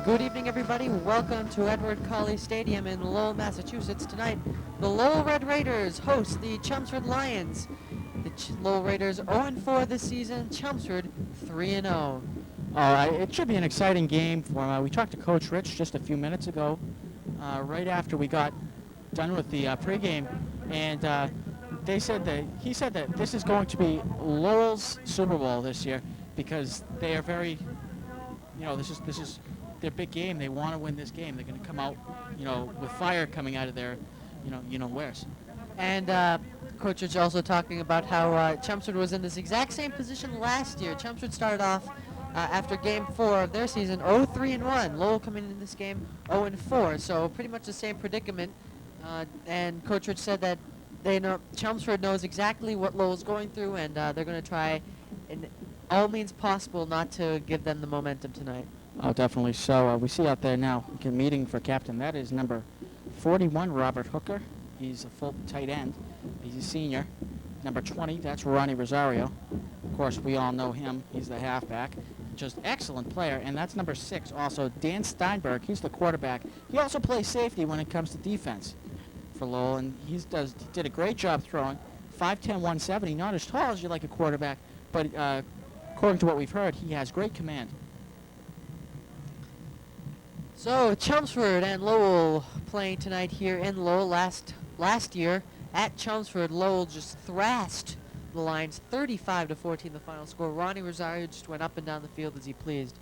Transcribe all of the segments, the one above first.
Good evening, everybody. Welcome to Edward Colley Stadium in Lowell, Massachusetts. Tonight, the Lowell Red Raiders host the Chelmsford Lions. The Lowell Raiders 0-4 this season. Chelmsford 3-0. It should be an exciting game. We talked to Coach Rich just a few minutes ago, right after we got done with the pregame, and he said that this is going to be Lowell's Super Bowl this year because they are very, this is their big game. They want to win this game. They're going to come out, with fire coming out of their, where's. And Coach Rich also talking about how Chelmsford was in this exact same position last year. Chelmsford started off after Game 4 of their season 0-3-1. Lowell coming into this game 0-4, so pretty much the same predicament. And Coach Rich said that Chelmsford knows exactly what Lowell's going through, and they're going to try in all means possible not to give them the momentum tonight. Oh, definitely. So we see out there now a meeting for captain. That is number 41, Robert Hooker. He's a full tight end. He's a senior. Number 20, that's Ronnie Rosario. Of course, we all know him. He's the halfback. Just excellent player. And that's number 6, also Dan Steinberg. He's the quarterback. He also plays safety when it comes to defense for Lowell, and he did a great job throwing. 5'10", 170. Not as tall as you like a quarterback, but according to what we've heard, he has great command. So Chelmsford and Lowell playing tonight here in Lowell. Last year at Chelmsford, Lowell just thrashed the Lions 35-14 the final score. Ronnie Rosario just went up and down the field as he pleased.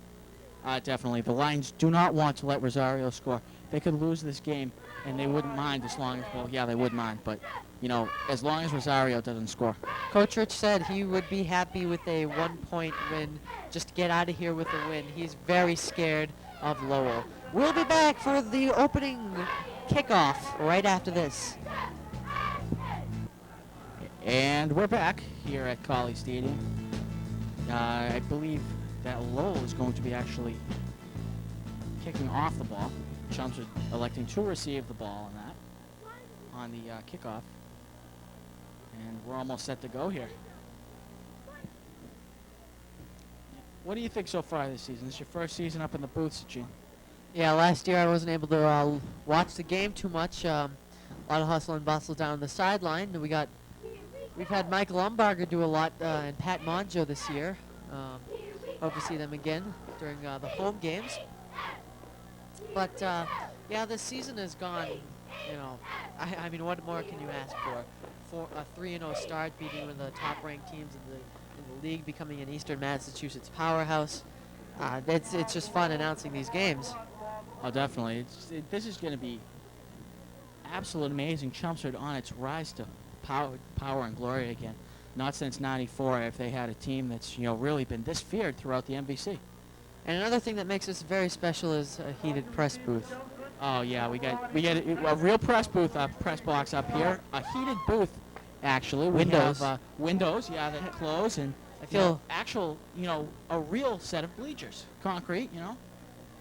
Definitely. The Lions do not want to let Rosario score. They could lose this game, and they wouldn't mind as long as, they would mind, but, as long as Rosario doesn't score. Coach Rich said he would be happy with a one-point win just to get out of here with a win. He's very scared of Lowell. We'll be back for the opening kickoff right after this. And we're back here at Colley Stadium. I believe that Lowell is going to be actually kicking off the ball. Chelmsford electing to receive the ball on the kickoff. And we're almost set to go here. What do you think so far this season? This is your first season up in the booths, Gene. Yeah, last year I wasn't able to watch the game too much. A lot of hustle and bustle down the sideline. We've had Mike Lumbarger do a lot and Pat Monjo this year. Hope to see them again during the home games. But yeah, this season has gone. I mean, what more can you ask for? For a 3-0 start, beating one of the top-ranked teams in the league, becoming an Eastern Massachusetts powerhouse. It's just fun announcing these games. Oh, definitely. This is going to be absolutely amazing. Chelmsford on its rise to power and glory again. Not since '94 if they had a team that's really been this feared throughout the MVC. And another thing that makes this very special is a heated press booth. Oh yeah, we get a real press booth, press box up here. A heated booth, actually. Windows. We have windows, that close, and I feel a real set of bleachers, concrete.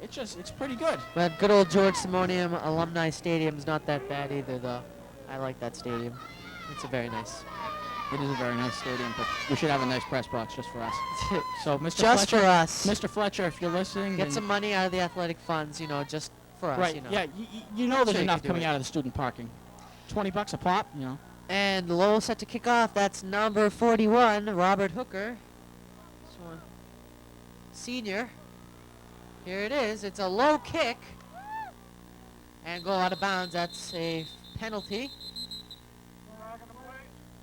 It's pretty good. But good old George Simonium Alumni Stadium's not that bad either, though. I like that stadium. It's very nice. It is a very nice stadium, but we should have a nice press box just for us. So, Mr. Just Fletcher, for us. Mr. Fletcher, if you're listening, get some money out of the athletic funds, just for us. Right. Yeah. There's enough coming out of the student parking. $20 a pop. And Lowell set to kick off. That's number 41, Robert Hooker. This one, senior. Here it is. It's a low kick. And go out of bounds. That's a penalty.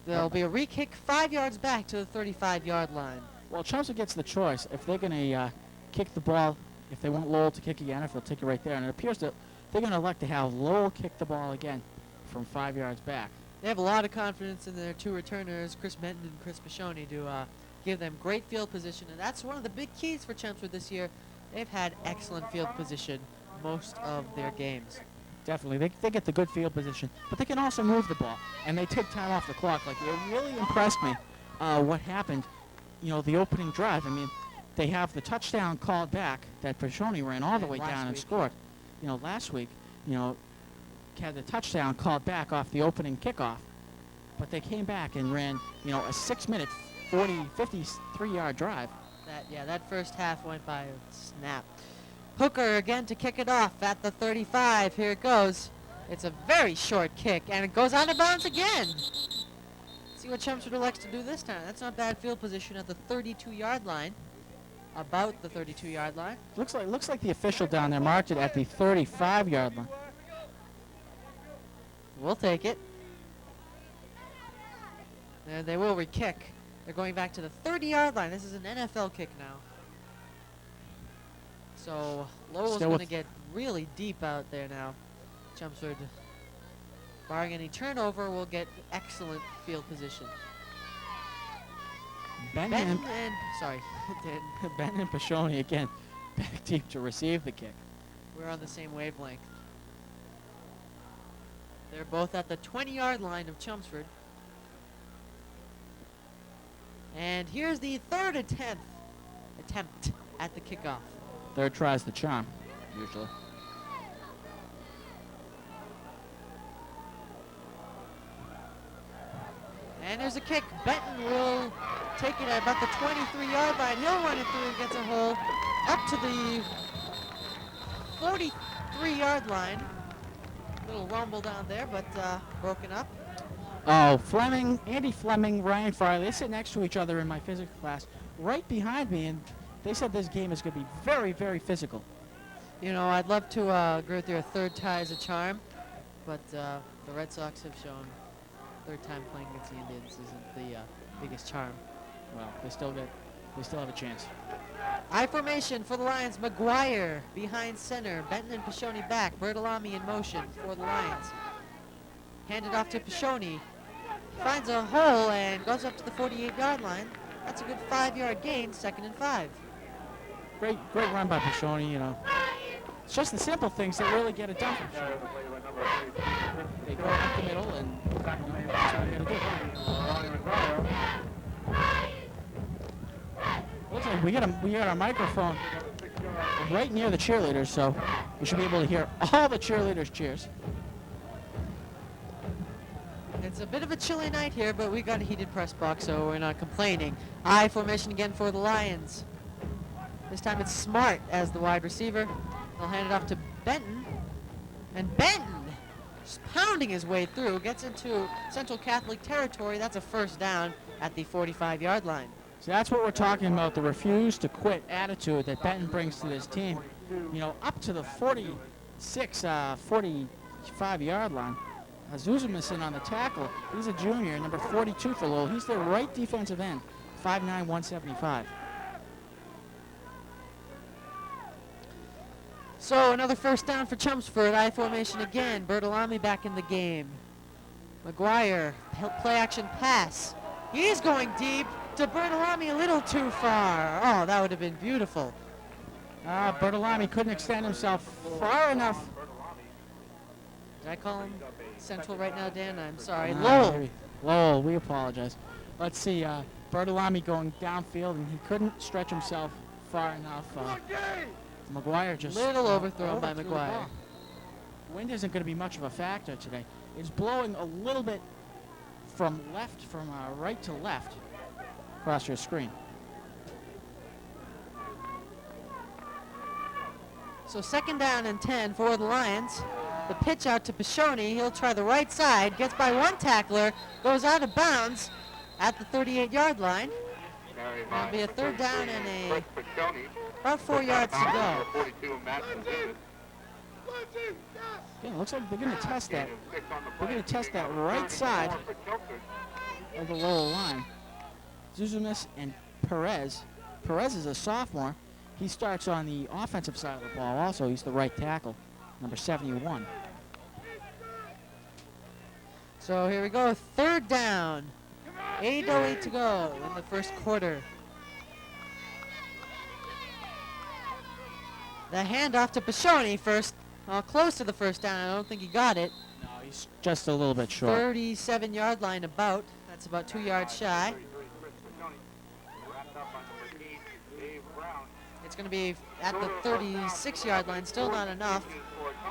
There'll be a re-kick 5 yards back to the 35-yard line. Well, Chelmsford gets the choice. If they're going to kick the ball, if they want Lowell to kick again, if they'll take it right there. And it appears that they're going to elect to have Lowell kick the ball again from 5 yards back. They have a lot of confidence in their two returners, Chris Benton and Chris Pashoni, to give them great field position. And that's one of the big keys for Chelmsford this year. They've had excellent field position most of their games. Definitely. They get the good field position, but they can also move the ball, and they take time off the clock. Like, it really impressed me what happened, the opening drive. I mean, they have the touchdown called back that Pashoni ran all the way down and scored. Last week, had the touchdown called back off the opening kickoff, but they came back and ran, a 6-minute, 53-yard drive. That first half went by a snap. Hooker again to kick it off at the 35. Here it goes. It's a very short kick, and it goes out of bounds again. See what Chelmsford elects to do this time. That's not bad field position at the 32-yard line. About the 32-yard line. Looks like the official down there marked it at the 35-yard line. We'll take it. And they will re-kick. They're going back to the 30-yard line. This is an NFL kick now. So Lowell's going to get really deep out there now. Chelmsford, barring any turnover, will get excellent field position. Ben and Pashoni again back deep to receive the kick. We're on the same wavelength. They're both at the 20-yard line of Chelmsford. And here's the third attempt at the kickoff. Third tries the charm, usually. And there's a kick. Benton will take it at about the 23-yard line. He'll run it through and gets a hold up to the 43-yard line. Little rumble down there, but broken up. Oh, Andy Fleming, Ryan Farley, they sit next to each other in my physics class, right behind me, and they said this game is going to be very, very physical. You know, I'd love to agree with your third tie is a charm, but the Red Sox have shown third time playing against the Indians isn't the biggest charm. Well, they still have a chance. I formation for the Lions. McGuire behind center. Benton and Pashoni back. Bertolami in motion for the Lions. Handed off to Pashoni. Finds a hole and goes up to the 48-yard line. That's a good 5-yard gain, 2nd and 5. Great run by Pashoni, you know. It's just the simple things that really get it done. They go up the middle and that's what they gotta do. Looks like we got our microphone right near the cheerleaders, so we should be able to hear all the cheerleaders' cheers. It's a bit of a chilly night here, but we got a heated press box, so we're not complaining. I formation again for the Lions. This time it's Smart as the wide receiver. They'll hand it off to Benton. And Benton, just pounding his way through, gets into Central Catholic territory. That's a first down at the 45-yard line. So that's what we're talking about, the refuse to quit attitude that Benton brings to this team. You know, up to the 45-yard line. Zuzumason on the tackle. He's a junior, number 42 for Lowell. He's their right defensive end, 5'9", 175. So another first down for Chelmsford. I formation again. Bertolami back in the game. McGuire, play action pass. He's going deep to Bertolami, a little too far. Oh, that would have been beautiful. Bertolami couldn't extend himself far enough. Did I call him Central right now, Dan? I'm sorry. Lowell, we apologize. Let's see, Bertolami going downfield, and he couldn't stretch himself far enough. McGuire just... Little overthrown by McGuire. Wind isn't going to be much of a factor today. It's blowing a little bit from right to left across your screen. So 2nd down and 10 for the Lions. The pitch out to Pashoni. He'll try the right side. Gets by one tackler. Goes out of bounds at the 38-yard line. It'll be a 3rd down and about 4 yards to go. Yeah, it looks like they're going to test that. They're going to test that right side of the Lowell line. Zuzumis and Perez. Perez is a sophomore. He starts on the offensive side of the ball also. He's the right tackle, number 71. So here we go, 3rd down. 8:08 to go in the first quarter. The handoff to Pashoni first, close to the first down. I don't think he got it. No, he's just a little bit short. 37-yard line about. That's about 2 yards shy. It's going to be at the 36-yard line, still not enough.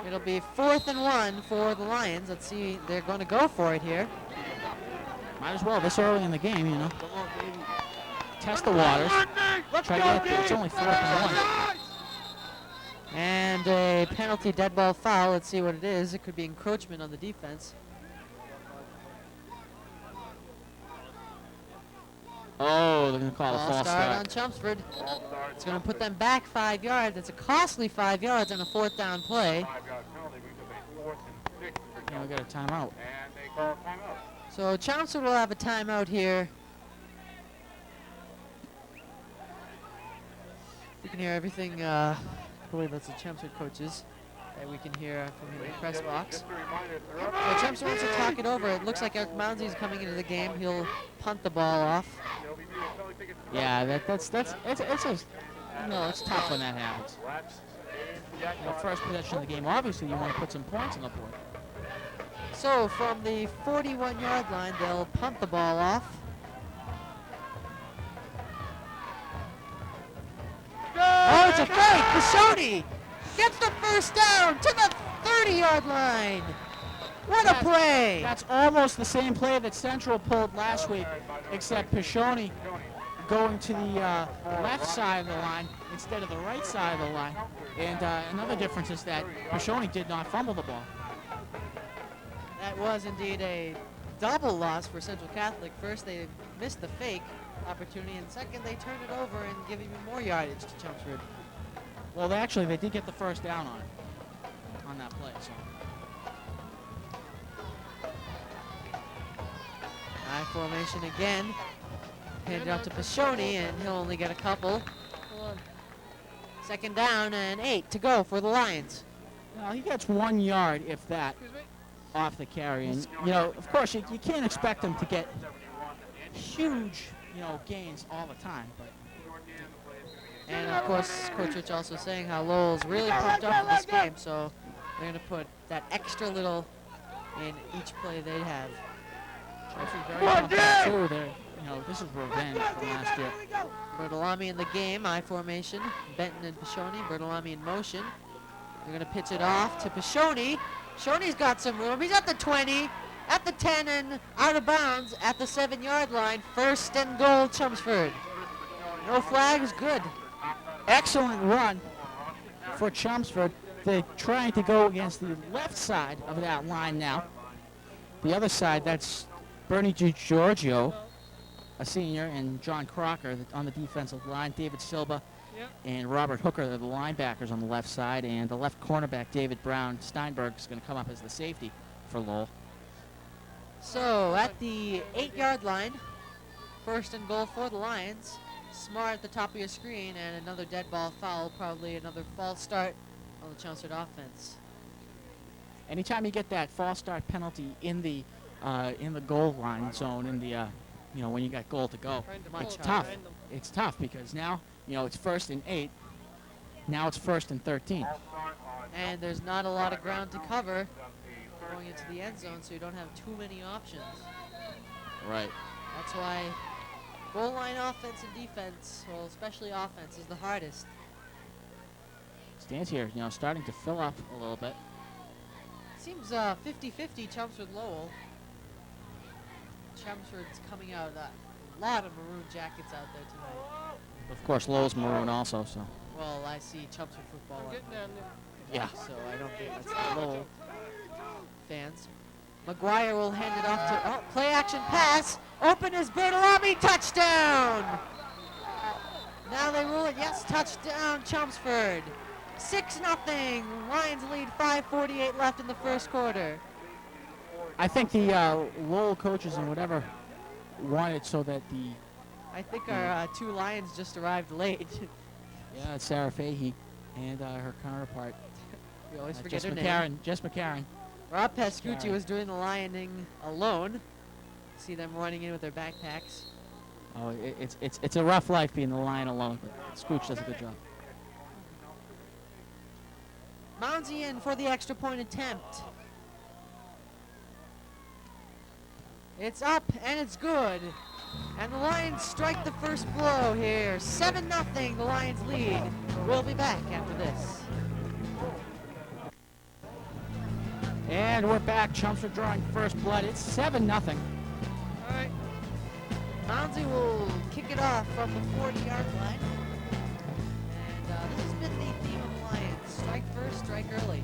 It'll be 4th and 1 for the Lions. Let's see, they're going to go for it here. Might as well this early in the game, you know. Test the waters. Try to get it. It's only 4th and 1. a penalty dead ball foul. Let's see what it is. It could be encroachment on the defense. Oh, they're going to call a false start start. on Chelmsford. It's going to put them back 5 yards. It's a costly 5 yards on a 4th down play. And we got a timeout. So Chelmsford will have a timeout here. We can hear everything. I believe that's the Chelmsford coaches that we can hear from in the press box. So Chelmsford wants to talk it over. It looks like Eric Moundsey's coming into the game. He'll punt the ball off. Yeah, it's tough when that happens. The first possession of the game, obviously you want to put some points on the board. So from the 41-yard line, they'll punt the ball off. Oh, it's a fake! Pashoni gets the first down to the 30-yard line. What a play! That's almost the same play that Central pulled last week, except Pashoni going to the left side of the line instead of the right side of the line. And another difference is that Pashoni did not fumble the ball. That was indeed a double loss for Central Catholic. First, they missed the fake opportunity, and second, they turned it over and give even more yardage to Chelmsford. Well, they did get the first down on it, on that play. So. I formation again. Handed out to Pashoni, and he'll only get a couple. Second down and 8 to go for the Lions. Well, he gets 1 yard, if that, off the carry. And, of course, you can't expect him to get huge, gains all the time. But. And, of course, Coach Rich also saying how Lowell's really pumped up for this game, so they're going to put that extra little in each play they have. Very pumped up, too. This is revenge from last year. Bertolami in the game, I formation. Benton and Pashoni. Bertolami in motion. They're going to pitch it off to Pashoni. Pashoni's got some room. He's at the 20, at the 10, and out of bounds at the 7-yard line. First and goal, Chelmsford. No flags, good. Excellent run for Chelmsford. They're trying to go against the left side of that line now. The other side, that's Bernie DiGiorgio, a senior, and John Crocker on the defensive line. David Silva and Robert Hooker are the linebackers on the left side, and the left cornerback, David Brown Steinberg, is going to come up as the safety for Lowell. So at the 8-yard line, first and goal for the Lions. Smart at the top of your screen, and another dead ball foul, probably another false start on the Chelmsford offense. Anytime you get that false start penalty in the goal line zone, in the when you got goal to go, it's tough. It's tough because now it's 1st and 8. Now it's 1st and 13. And there's not a lot of ground to cover going into the end zone, so you don't have too many options. Right. That's why goal line offense and defense, well, especially offense, is the hardest. Stands here, starting to fill up a little bit. Seems 50-50 Chelmsford Lowell. Chelmsford's coming out a lot of maroon jackets out there tonight. Of course, Lowell's maroon also, so. Well, I see Chelmsford football. Yeah. So I don't think that's the Lowell fans. McGuire will hand it off to, play action pass. Open is Bertolami, touchdown! Now they rule it, yes, touchdown Chelmsford. 6-0, Lions lead, 5:48 left in the first quarter. I think the Lowell coaches and whatever wanted so that the... I think our two Lions just arrived late. Yeah, it's Sarah Fahey and her counterpart. We always forget her name. Jess McCarron. Rob Pascucci was doing the lioning alone. See them running in with their backpacks. Oh, it's a rough life being the lion alone, but Scooch does a good job. Mounsey in for the extra point attempt. It's up and it's good. And the Lions strike the first blow here. 7-0, the Lions lead. We'll be back after this. And we're back. Chelmsford drawing first blood. It's 7-0. All right. Mounsey will kick it off from the 40-yard line. And this has been the theme of the Lions. Strike first, strike strike early.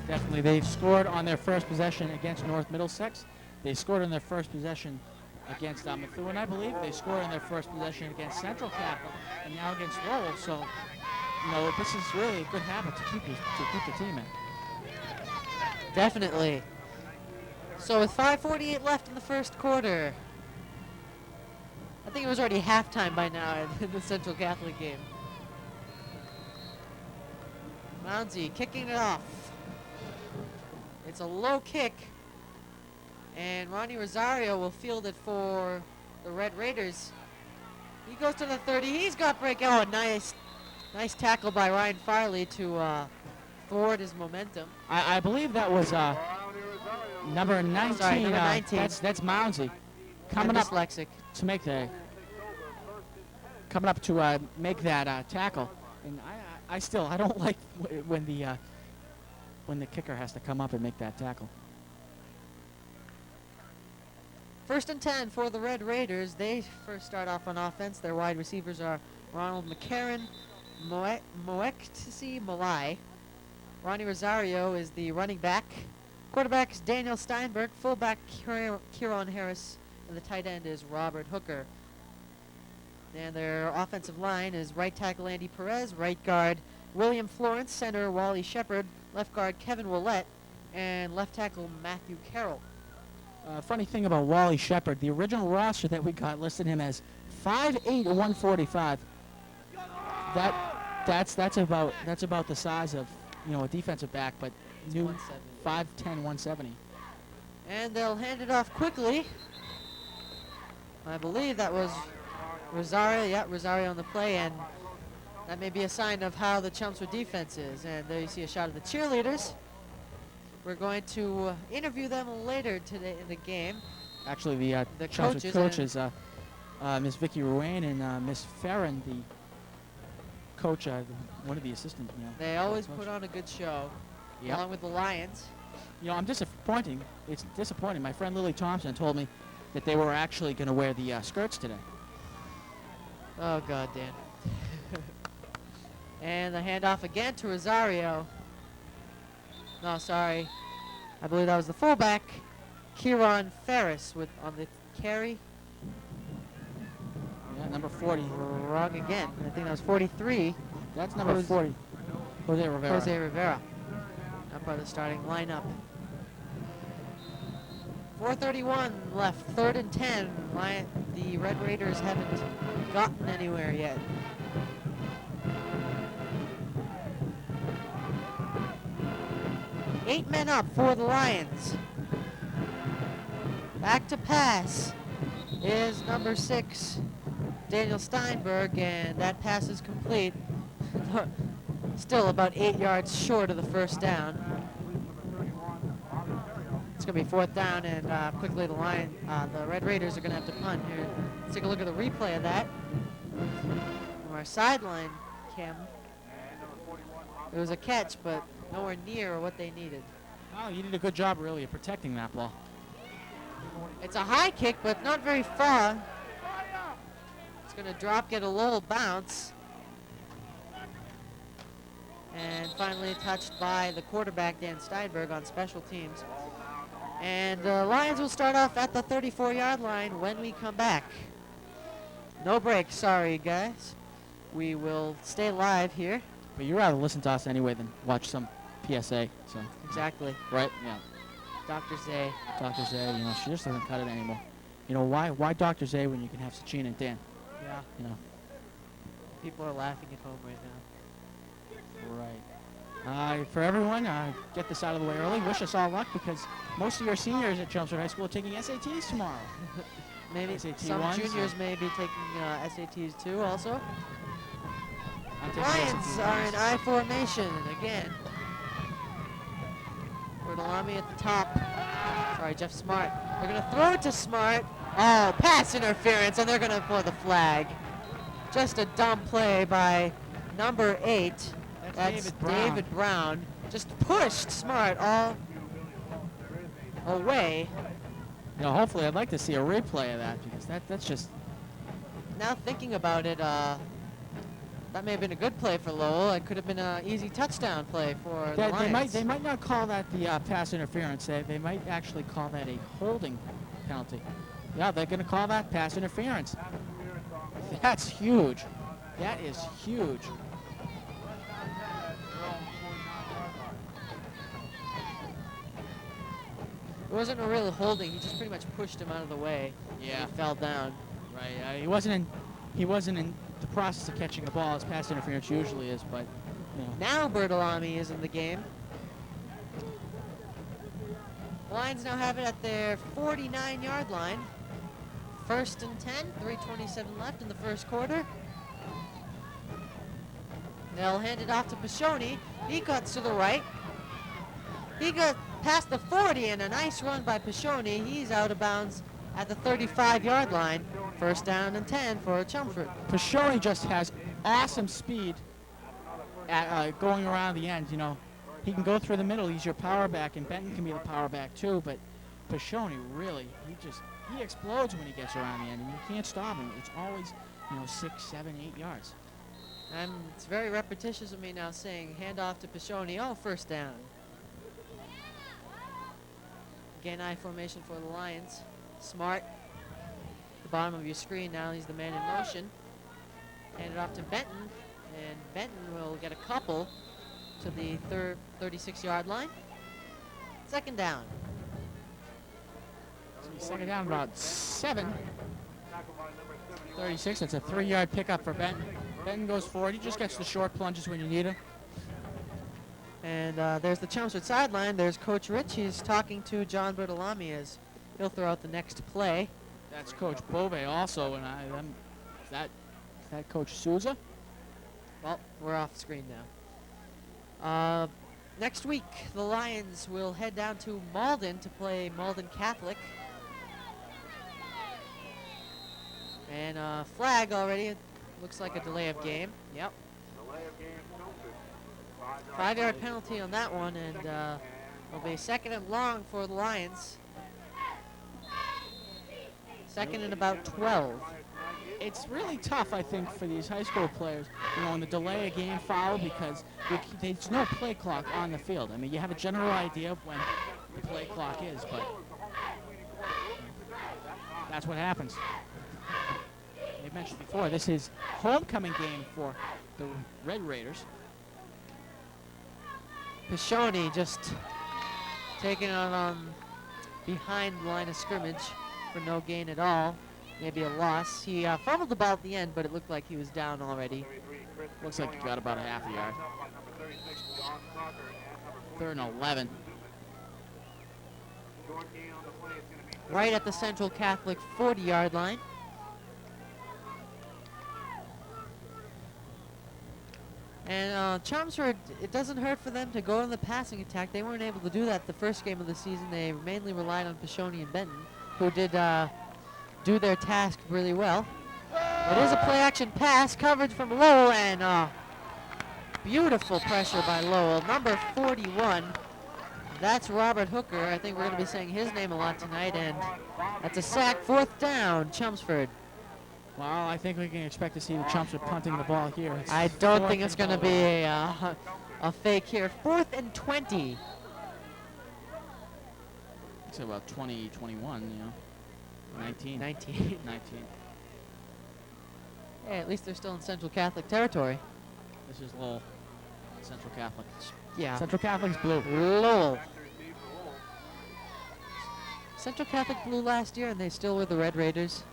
Definitely. They've scored on their first possession against North Middlesex. They scored on their first possession against Methuen, I believe. They scored on their first possession against Central Capital and now against Lowell. So, this is really a good habit to keep the team in. Definitely. So with 5:48 left in the first quarter, I think it was already halftime by now in the Central Catholic game. Mounsey kicking it off. It's a low kick, and Ronnie Rosario will field it for the Red Raiders. He goes to the 30. He's got break. Oh, nice tackle by Ryan Farley to forward his momentum. I believe that was number 19. Sorry, number 19. That's Mounsey I'm dyslexic. to make that tackle. And I don't like when the kicker has to come up and make that tackle. 1st and 10 for the Red Raiders. They first start off on offense. Their wide receivers are Ronald McCarron, Moektisi Malai. Ronnie Rosario is the running back. Quarterback is Daniel Steinberg. Fullback Kieran Harris. And the tight end is Robert Hooker. And their offensive line is right tackle Andy Perez, right guard William Florence, center Wally Shepard, left guard Kevin Willett, and left tackle Matthew Carroll. Funny thing about Wally Shepard, the original roster that we got listed him as 5'8", 145. That's about the size of a defensive back, but It's new 170. 5'10", 170. And they'll hand it off quickly. I believe that was Rosario. Yeah, Rosario on the play, and that may be a sign of how the Chelmsford defense is. And there you see a shot of the cheerleaders. We're going to interview them later today in the game. Actually, the coaches coaches, Miss Vicky Ruane and Miss Farron, the coach, one of the assistants. They always put on a good show, Yep. along with the Lions. I'm disappointing. It's disappointing. My friend Lily Thompson told me that they were actually going to wear the skirts today. Oh, God, Dan. And the handoff again to Rosario. No, sorry. I believe that was the fullback, Kieran Ferris, on the carry. Yeah, number 40. Wrong again. I think that was 43. That's number 40. Jose Rivera. Jose Rivera. Not part of the starting lineup. 4:31 left, 3rd and 10. The Red Raiders haven't gotten anywhere yet. Eight men up for the Lions. Back to pass is number 6, Daniel Steinberg, and that pass is complete. Still about 8 yards short of the first down. It's going to be 4th down, and quickly the Red Raiders are going to have to punt here. Let's take a look at the replay of that from our sideline cam. It was a catch, but nowhere near what they needed. Oh, you did a good job, really, of protecting that ball. It's a high kick, but not very far. It's going to drop, get a little bounce. And finally touched by the quarterback, Dan Steinberg, on special teams. And the Lions will start off at the 34-yard line when we come back. No break, sorry, guys. We will stay live here. But you'd rather listen to us anyway than watch some PSA. So Exactly. right? Yeah. Dr. Zay. Dr. Zay, she just doesn't cut it anymore. Why Dr. Zay when you can have Sachin and Dan? Yeah. People are laughing at home right now. Right. For everyone, get this out of the way early. Wish us all luck because most of your seniors at Chelmsford High School are taking SATs tomorrow. Maybe SAT some ones, juniors may be taking SATs too also. I'm taking Lions SAT are ones. in I formation again. Bertolami at the top. Sorry, Jeff Smart. They're going to throw it to Smart. Oh, pass interference, and they're going to pour the flag. Just a dumb play by number 8. That's David Brown. Just pushed Smart all away. Hopefully, I'd like to see a replay of that because that's just. Now thinking about it, That may have been a good play for Lowell. It could have been an easy touchdown play for the Lions. They might not call that the pass interference. They might actually call that a holding penalty. Yeah, they're going to call that pass interference. That's huge. That is huge. It wasn't a real holding. He just pretty much pushed him out of the way. Yeah. He fell down. Right. He wasn't in the process of catching a ball as pass interference usually is, but you know. Now Bertolami is in the game. The Lions now have it at their 49-yard line. 1st and 10, 3:27 left in the first quarter. They'll hand it off to Pashoni. He cuts to the right. He got past the 40 and a nice run by Pashoni. He's out of bounds at the 35-yard line. 1st down and 10 for Chelmsford. Pashoni just has awesome speed at going around the end. You know, he can go through the middle. He's your power back, and Benton can be the power back too. But Pashoni really, he explodes when he gets around the end, and you can't stop him. It's always, 6, 7, 8 yards. It's very repetitious of me now saying handoff to Pashoni. Oh, 1st down. Again, I formation for the Lions. Smart. The bottom of your screen now. He's the man in motion. Hand it off to Benton, and Benton will get a couple to the 36-yard line. 2nd down. Second down, about 7. 36. It's a 3-yard pickup for Benton. Benton goes forward. He just gets the short plunges when you need him. And there's the Chelmsford sideline. There's Coach Rich. He's talking to John Bertolami as he'll throw out the next play. That's Coach Bove also, and is that Coach Souza? Well, we're off screen now. Next week, the Lions will head down to Malden to play Malden Catholic. And flag already. It looks like a delay of game. Yep. 5-yard penalty on that one, and it'll be 2nd and long for the Lions. 2nd and about 12. It's really tough, I think, for these high school players, in the delay a game foul because there's no play clock on the field. I mean, you have a general idea of when the play clock is, but that's what happens. They've mentioned before, this is homecoming game for the Red Raiders. Pashoni just taking it on behind the line of scrimmage for no gain at all. Maybe a loss. He fumbled the ball at the end, but it looked like he was down already. Looks like he got about a half a yard. 3rd and 11. Right at the Central Catholic 40-yard line. And Chelmsford, it doesn't hurt for them to go on the passing attack. They weren't able to do that the first game of the season. They mainly relied on Pashoni and Benton, who did do their task really well. It is a play-action pass, coverage from Lowell, and beautiful pressure by Lowell. Number 41, that's Robert Hooker. I think we're going to be saying his name a lot tonight, and that's a sack. 4th down, Chelmsford. Well, I think we can expect to see the Chelmsford punting the ball here. I don't think it's going to be a fake here. 4th and 20. It's about 20, 21, 19. 19. 19. Hey, at least they're still in Central Catholic territory. This is Lowell, Central Catholic. Yeah. Central Catholic's blue. Lowell. Central Catholic blue last year, and they still were the Red Raiders.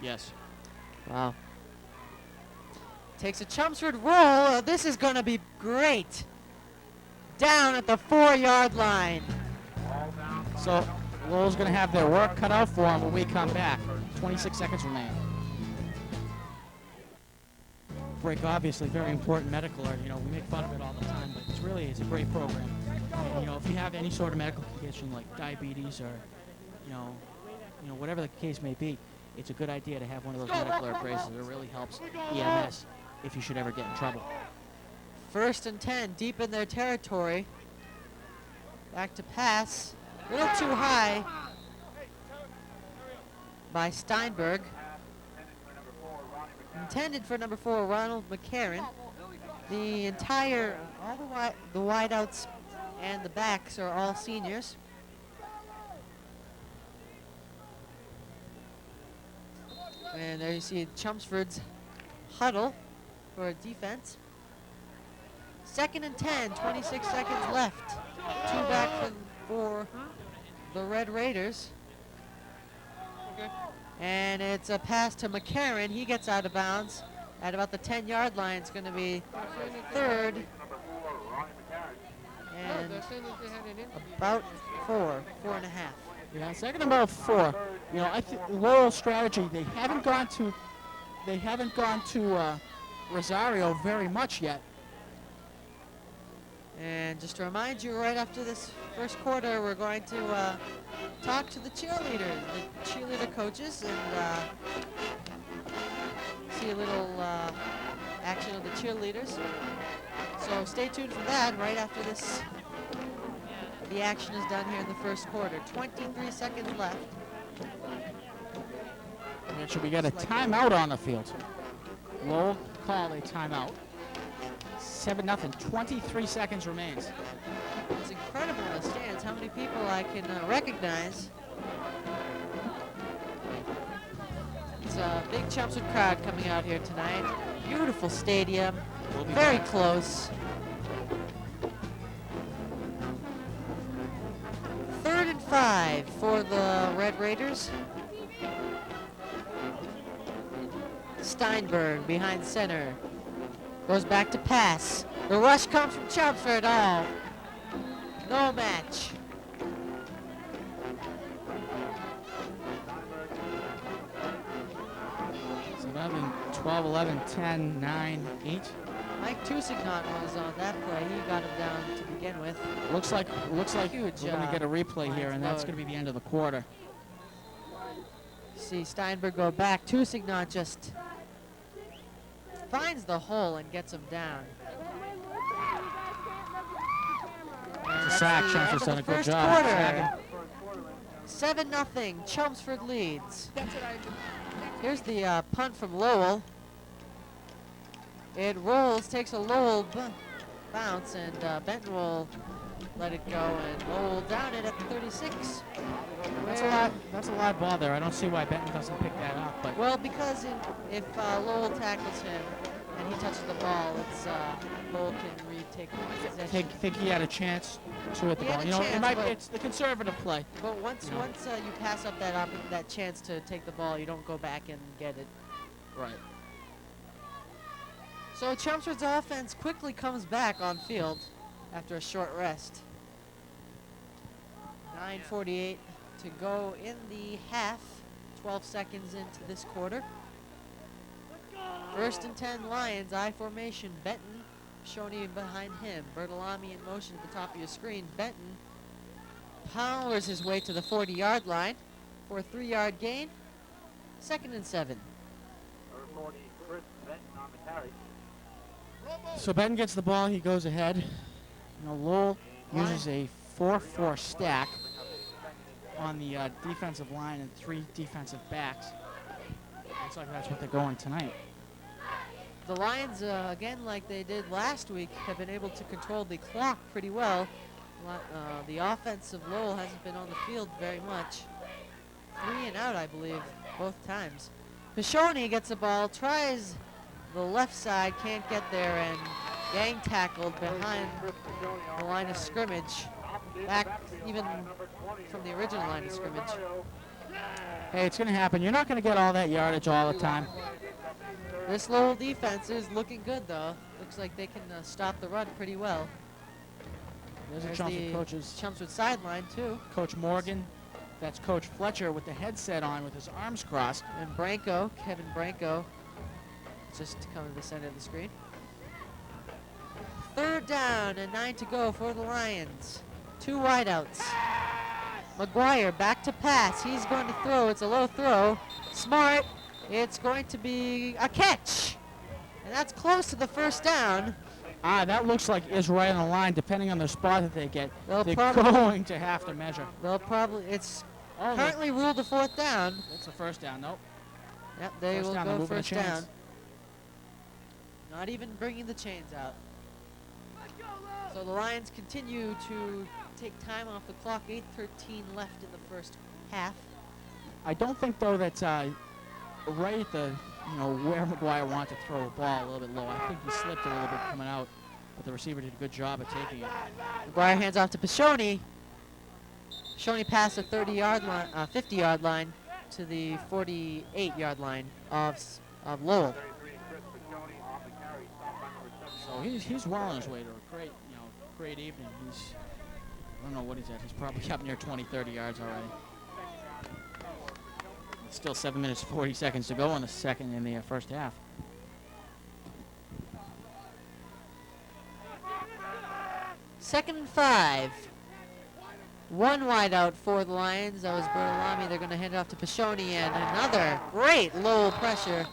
Yes. Wow. Takes a Chelmsford roll. This is going to be great. Down at the 4-yard line. So Lowell's going to have their work cut out for them when we come back. 26 seconds remain. Break, obviously, very important medical alert. We make fun of it all the time, but it's a great program. And, if you have any sort of medical condition like diabetes or, whatever the case may be, it's a good idea to have one of those medical alert braces. It really helps EMS if you should ever get in trouble. 1st and 10, deep in their territory. Back to pass. A little too high by Steinberg. intended for number 4, Ronald McCarran. The entire, all the wideouts and the backs are all seniors. And there you see Chelmsford's huddle for defense. 2nd and 10, 26 seconds left. 2 back for the Red Raiders. And it's a pass to McCarran. He gets out of bounds at about the 10-yard line. It's going to be 3rd and about 4.5. Yeah, 2nd and about 4. You know, I think Lowell's strategy, they haven't gone to Rosario very much yet. And just to remind you, right after this first quarter, we're going to talk to the cheerleaders, the cheerleader coaches, and see a little action of the cheerleaders. So stay tuned for that right after this. The action is done here in the first quarter. 23 seconds left. And should we get a timeout on the field? Lowell called a timeout. 7-0, 23 seconds remains. It's incredible in the stands how many people I can recognize. It's a big Chelmsford crowd coming out here tonight. Beautiful stadium, very close. 3rd and 5 for the Red Raiders. Steinberg behind center. Goes back to pass. The rush comes from Chelmsford. Oh, no match. So 11, 12, 11, 10, 9, 8. Mike Tusignant was on that play. He got him down to begin with. Looks like Huge, we're going to get a replay here, and that's going to be the end of the quarter. See Steinberg go back. Tusignant just finds the hole and gets him down. It's a sack. Chelmsford's done a good job. Quarter. 7-0. Chelmsford leads. Here's the punt from Lowell. It rolls, takes a Lowell bounce, and Benton will let it go, and Lowell down it at the 36. That's a live ball there. I don't see why Benton doesn't pick that up. But well, because if Lowell tackles him and he touches the ball, it's Lowell can retake possession. think he had a chance to hit the ball. You know, it's the conservative play. But once you pass up that chance to take the ball, you don't go back and get it. Right. So Chelmsford's offense quickly comes back on field after a short rest. 9:48 to go in the half. 12 seconds into this quarter. 1st and 10 Lions, I formation. Benton, Shoney behind him. Bertolami in motion at the top of your screen. Benton powers his way to the 40-yard line for a 3-yard gain. 2nd and 7. So Benton gets the ball. He goes ahead. You know, Lowell uses a 4-4 stack on the defensive line and 3 defensive backs. Looks like that's what they're going tonight. The Lions, again, like they did last week, have been able to control the clock pretty well. The offense of Lowell hasn't been on the field very much. 3 and out, I believe, both times. Pishoni gets the ball, tries the left side, can't get there, and gang tackled behind the line of scrimmage. Back even from the original line of scrimmage. Hey, it's going to happen. You're not going to get all that yardage all the time. This Lowell defense is looking good, though. Looks like they can stop the run pretty well. There's a Chelmsford coaches. Chelmsford sideline, too. Coach Morgan. That's Coach Fletcher with the headset on with his arms crossed. And Branco, Kevin Branco, just coming to the center of the screen. 3rd down and 9 to go for the Lions. 2 wideouts. McGuire back to pass. He's going to throw. It's a low throw. Smart. It's going to be a catch. And that's close to the 1st down. That looks like is right on the line, depending on the spot that they get. They're going to have to measure. They'll probably, it's currently ruled a 4th down. It's a 1st down, nope. Yep, they will go 1st down. Not even bringing the chains out. So the Lions continue to take time off the clock. 8:13 left in the first half. I don't think, though, that's right at the, where McGuire wanted to throw the ball a little bit low. I think he slipped a little bit coming out, but the receiver did a good job of taking it. McGuire hands off to Pashoni. Pashoni passed the 50-yard line to the 48-yard line of Lowell. So he's well on his way to a great evening. I don't know what he's at. He's probably up near 20, 30 yards already. Still 7 minutes, 40 seconds to go in the first half. Second and 5. One wide out for the Lions. That was Bertolami. They're going to hand it off to Pashoni, and another great Lowell pressure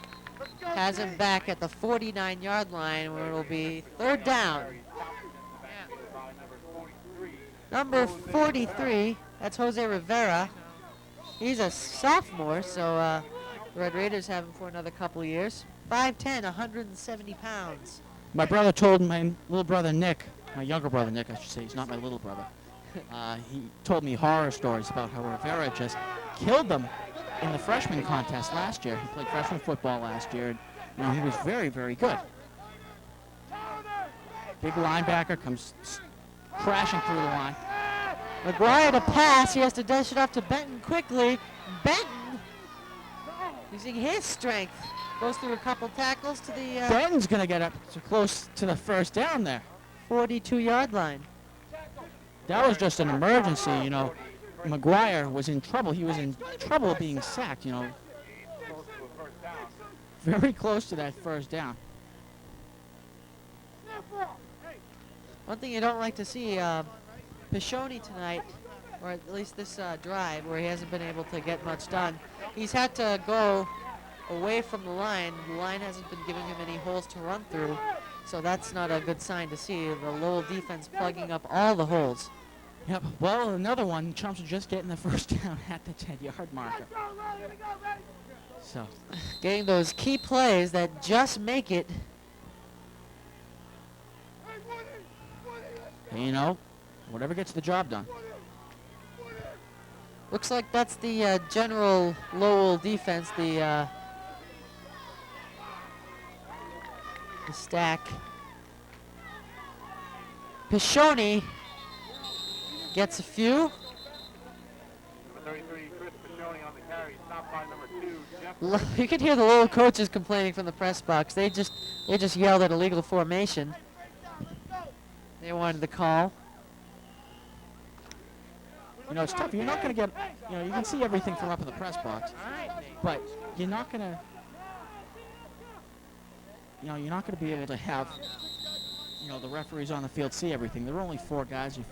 has him back at the 49-yard line, where it'll be third down. Number 43, that's Jose Rivera. He's a sophomore, so the Red Raiders have him for another couple of years. 5'10", 170 pounds. My brother told my little brother Nick, my younger brother Nick, I should say, he's not my little brother. He told me horror stories about how Rivera just killed them in the freshman contest last year. He played freshman football last year. And, he was very, very good. Big linebacker comes crashing through the line. McGuire to pass. He has to dash it off to Benton quickly. Benton, using his strength, goes through a couple tackles to the Benton's going to get up to close to the first down there. 42-yard line. That was just an emergency, McGuire was in trouble. He was in trouble being sacked, Very close to that first down. One thing you don't like to see, Pashoni tonight, or at least this drive, where he hasn't been able to get much done, he's had to go away from the line. The line hasn't been giving him any holes to run through, so that's not a good sign to see. The Lowell defense plugging up all the holes. Yep, well, another one. Chumps are just getting the first down at the 10-yard marker. So, getting those key plays that just make it. And, whatever gets the job done. Looks like that's the general Lowell defense, the stack. Pashoni gets a few. Number 33, Chris Pashoni on the carry. Stop by number 2, You can hear the Lowell coaches complaining from the press box. They just yelled at illegal formation. They wanted the call. It's tough. You're not going to get, you can see everything from up in the press box, but you're not going to, you're not going to be able to have, the referees on the field see everything. There are only 4 guys. You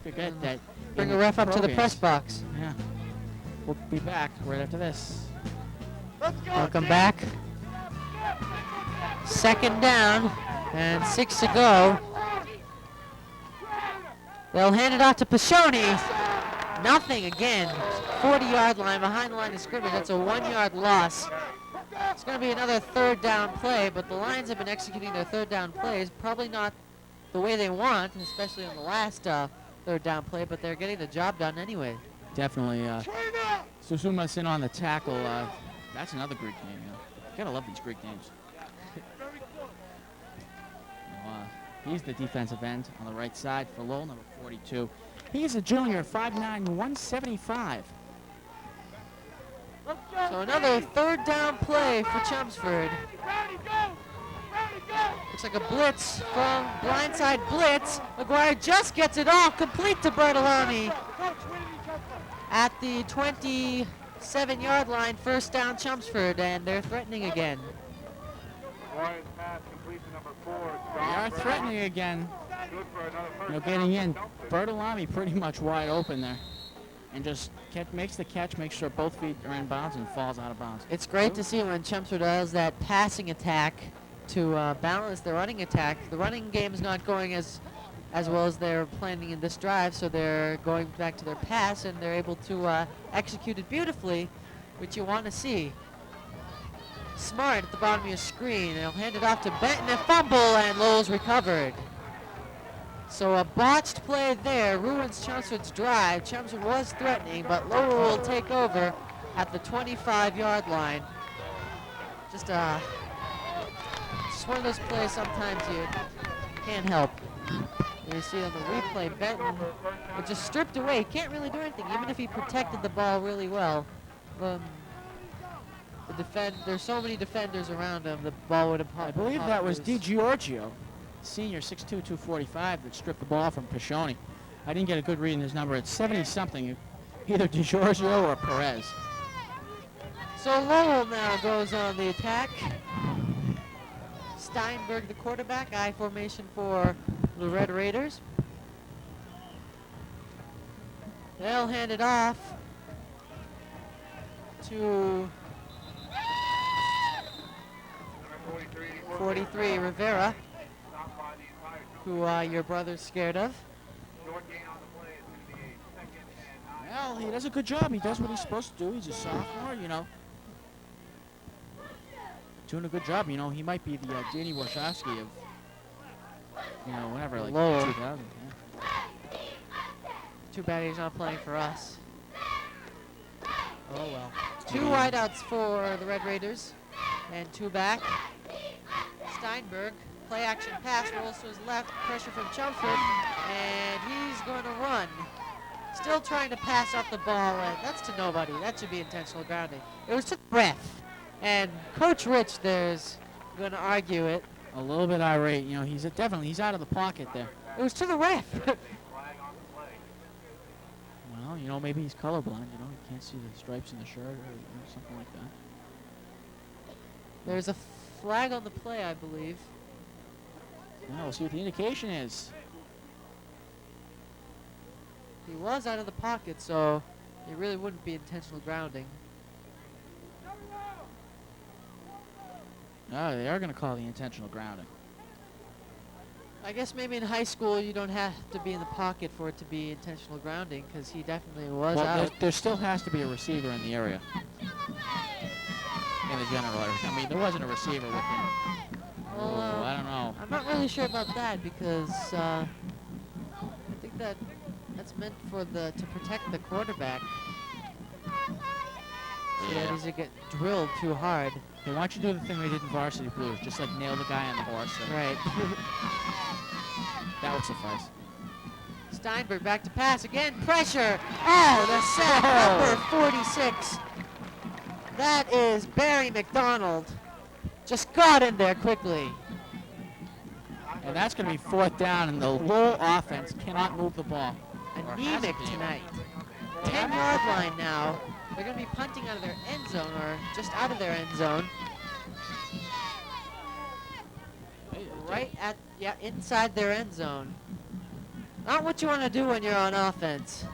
forget that. Bring a ref up to the press box. Yeah. We'll be back right after this. Welcome back. Second down and 6 to go. They'll hand it off to Pashoni. Nothing again. 40-yard line, behind the line of scrimmage. That's a 1-yard loss. It's going to be another third down play, but the Lions have been executing their third down plays. Probably not the way they want, especially on the last third down play, but they're getting the job done anyway. Definitely. Susuma's in on the tackle. That's another Greek name. You gotta love these Greek names. He's the defensive end on the right side for Lowell, number 42. He's a junior, 5'9", 175. So another third down play for Chelmsford. Looks like a blitz from blindside blitz. McGuire just gets it off, complete to Bertolami. At the 27-yard line, first down Chelmsford, and they're threatening again. They are threatening again. Getting in. Bertolami pretty much wide open there. And just makes the catch, makes sure both feet are in bounds, and falls out of bounds. It's great to see when Chelmsford does that passing attack to balance the running attack. The running game is not going as well as they're planning in this drive, so they're going back to their pass, and they're able to execute it beautifully, which you want to see. Smart at the bottom of your screen. They'll hand it off to Benton, a fumble, and Lowell's recovered. So a botched play there ruins Chelmsford's drive. Chelmsford was threatening, but Lowell will take over at the 25-yard line. Just one of those plays sometimes you can't help. You see on the replay, Benton was just stripped away. He can't really do anything, even if he protected the ball really well. There's so many defenders around him, the ball would have I believe that was DiGiorgio, senior, 6'2", 245, that stripped the ball from Pashoni. I didn't get a good read in his number. It's 70-something, either DiGiorgio or Perez. So Lowell now goes on the attack. Steinberg, the quarterback, I formation for the Red Raiders. They'll hand it off to 43, Rivera, who your brother's scared of. Well, he does a good job. He does what he's supposed to do. He's a sophomore, you know. Doing a good job, you know. He might be the Danny Wachowski of, you know, whatever, like Lowell. 2000. Yeah. Too bad he's not playing for us. Oh, well. Two wideouts for the Red Raiders and two back. Steinberg, play action pass, rolls to his left, pressure from Chelmsford, and he's going to run. Still trying to pass off the ball, and that's to nobody. That should be intentional grounding. It was to the ref, and Coach Rich there's going to argue it. A little bit irate, you know. He's out of the pocket there. It was to the ref. Well, you know, maybe he's colorblind, you know. He can't see the stripes in the shirt or something like that. There's a flag on the play, I believe. Now we'll see what the indication is. He was out of the pocket, so it really wouldn't be intentional grounding. Oh, they are going to call the intentional grounding. I guess maybe in high school you don't have to be in the pocket for it to be intentional grounding, because he definitely was Well, out. there still has to be a receiver in the area. In the general area. I mean, there wasn't a receiver with him. Well, I don't know. I'm not really sure about that, because I think that's meant for to protect the quarterback. So that he doesn't get drilled too hard. Hey, why don't you do the thing they did in Varsity Blues? Just like nail the guy on the horse. Right. That would suffice. Steinberg back to pass again. Pressure. Oh, the sack. Number 46. That is Barry McDonald. Just got in there quickly. And that's going to be 4th down, and the Lowell offense cannot move the ball. Anemic tonight. 10-yard line now. They're going to be punting out of their end zone, or just out of their end zone. Right at, inside their end zone. Not what you want to do when you're on offense.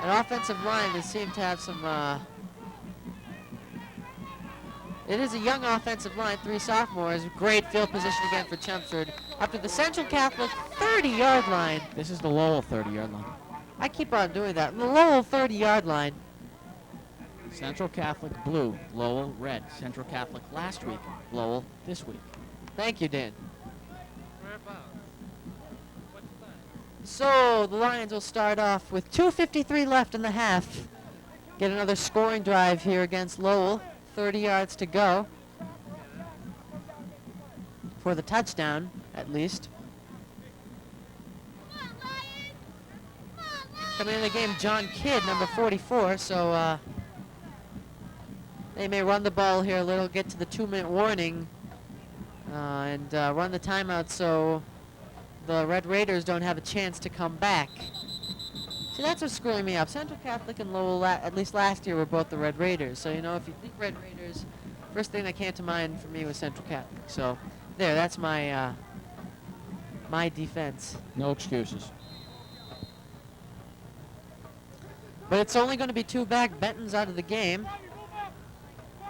An offensive line that seemed to have some, it is a young offensive line, 3 sophomores. Great field position again for Chelmsford. Up to the Central Catholic 30-yard line. This is the Lowell 30-yard line. I keep on doing that. The Lowell 30-yard line. Central Catholic blue, Lowell red. Central Catholic last week, Lowell this week. Thank you, Dan. So the Lions will start off with 2:53 left in the half. Get another scoring drive here against Lowell. 30 yards to go for the touchdown, at least. Coming in the game, John Kidd, number 44. So they may run the ball here a little, get to the 2-minute warning, and run the timeout so the Red Raiders don't have a chance to come back. See, that's what's screwing me up. Central Catholic and Lowell, at least last year, were both the Red Raiders. So, you know, if you think Red Raiders, first thing that came to mind for me was Central Catholic. So, there, that's my my defense. No excuses. But it's only going to be 2 back. Benton's out of the game.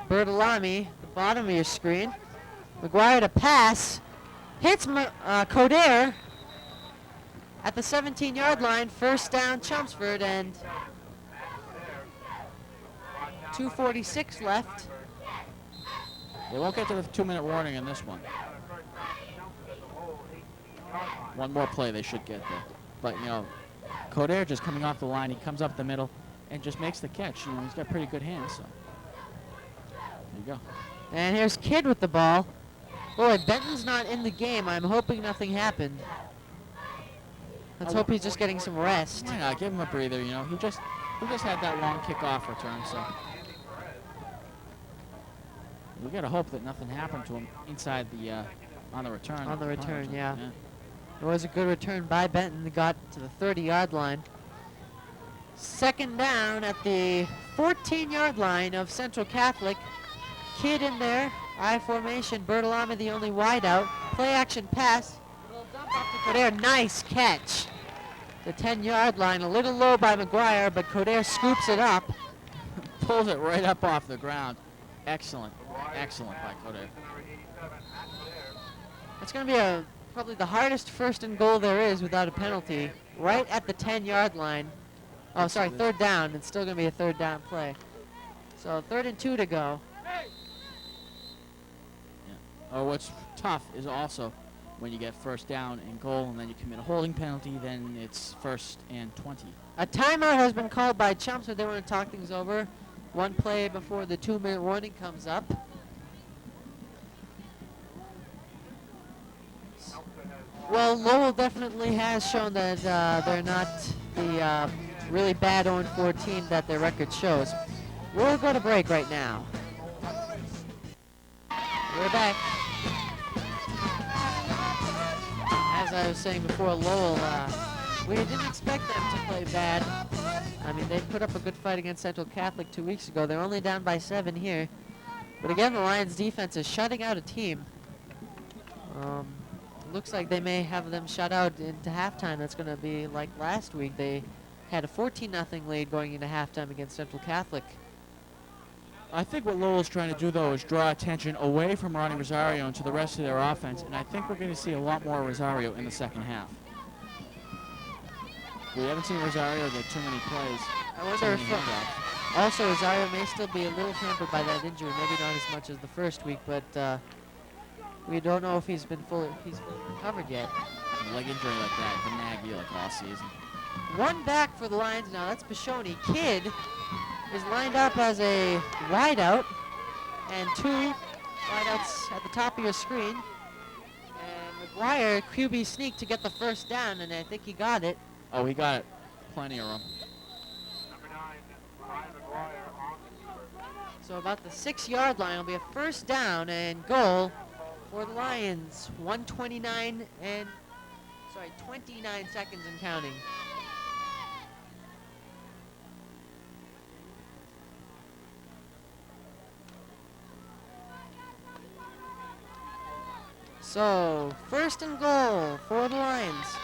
Bertolami, the bottom of your screen. McGuire to pass. Hits Coder at the 17-yard line. First down, Chelmsford, and 2:46 left. They won't get to the 2-minute warning in this one. One more play they should get there. But, you know, Coder just coming off the line. He comes up the middle and just makes the catch. You know, he's got pretty good hands, so. There you go. And here's Kidd with the ball. Boy, Benton's not in the game. I'm hoping nothing happened. Let's hope he's just getting some rest. Why not? Give him a breather, you know. He just had that long kickoff return, so. We got to hope that nothing happened to him inside the, on the return. On the return, yeah. It was a good return by Benton. They got to the 30-yard line. Second down at the 14-yard line of Central Catholic. Kidd in there. I formation. Bertolami the only wide out. Play action pass. Little dump off to Coder. Nice catch. The 10-yard line. A little low by McGuire, but Coder scoops it up. Pulls it right up off the ground. Excellent. Excellent by Coder. It's going to be probably the hardest first and goal there is without a penalty. Right at the 10-yard line. Oh, sorry, third down. It's still going to be a third down play. So 3rd and 2 to go. Oh, what's tough is also when you get first down and goal and then you commit a holding penalty, then it's 1st and 20. A timeout has been called by Chumps, but they want to talk things over. One play before the 2-minute warning comes up. Well, Lowell definitely has shown that they're not the really bad 0-4 team that their record shows. We'll go to break right now. We're back. As I was saying before, Lowell, we didn't expect them to play bad. I mean, they put up a good fight against Central Catholic 2 weeks ago. They're only down by 7 here. But again, the Lions defense is shutting out a team. Looks like they may have them shut out into halftime. That's going to be like last week. They had a 14-0 lead going into halftime against Central Catholic. I think what Lowell's trying to do, though, is draw attention away from Ronnie Rosario and to the rest of their offense, and I think we're going to see a lot more Rosario in the second half. We haven't seen Rosario get too many plays. I wonder if also Rosario may still be a little hampered by that injury, maybe not as much as the first week, but we don't know if he's fully recovered yet. A leg injury like that can nag you like all season. One back for the Lions now. That's Pashoni. Kidd is lined up as a wideout, and 2 wideouts at the top of your screen. And McGuire QB sneak to get the first down, and I think he got it. Oh, he got it. Plenty of room. So about the 6-yard line will be a first down and goal for the Lions. 29 seconds and counting. So, first and goal for the Lions.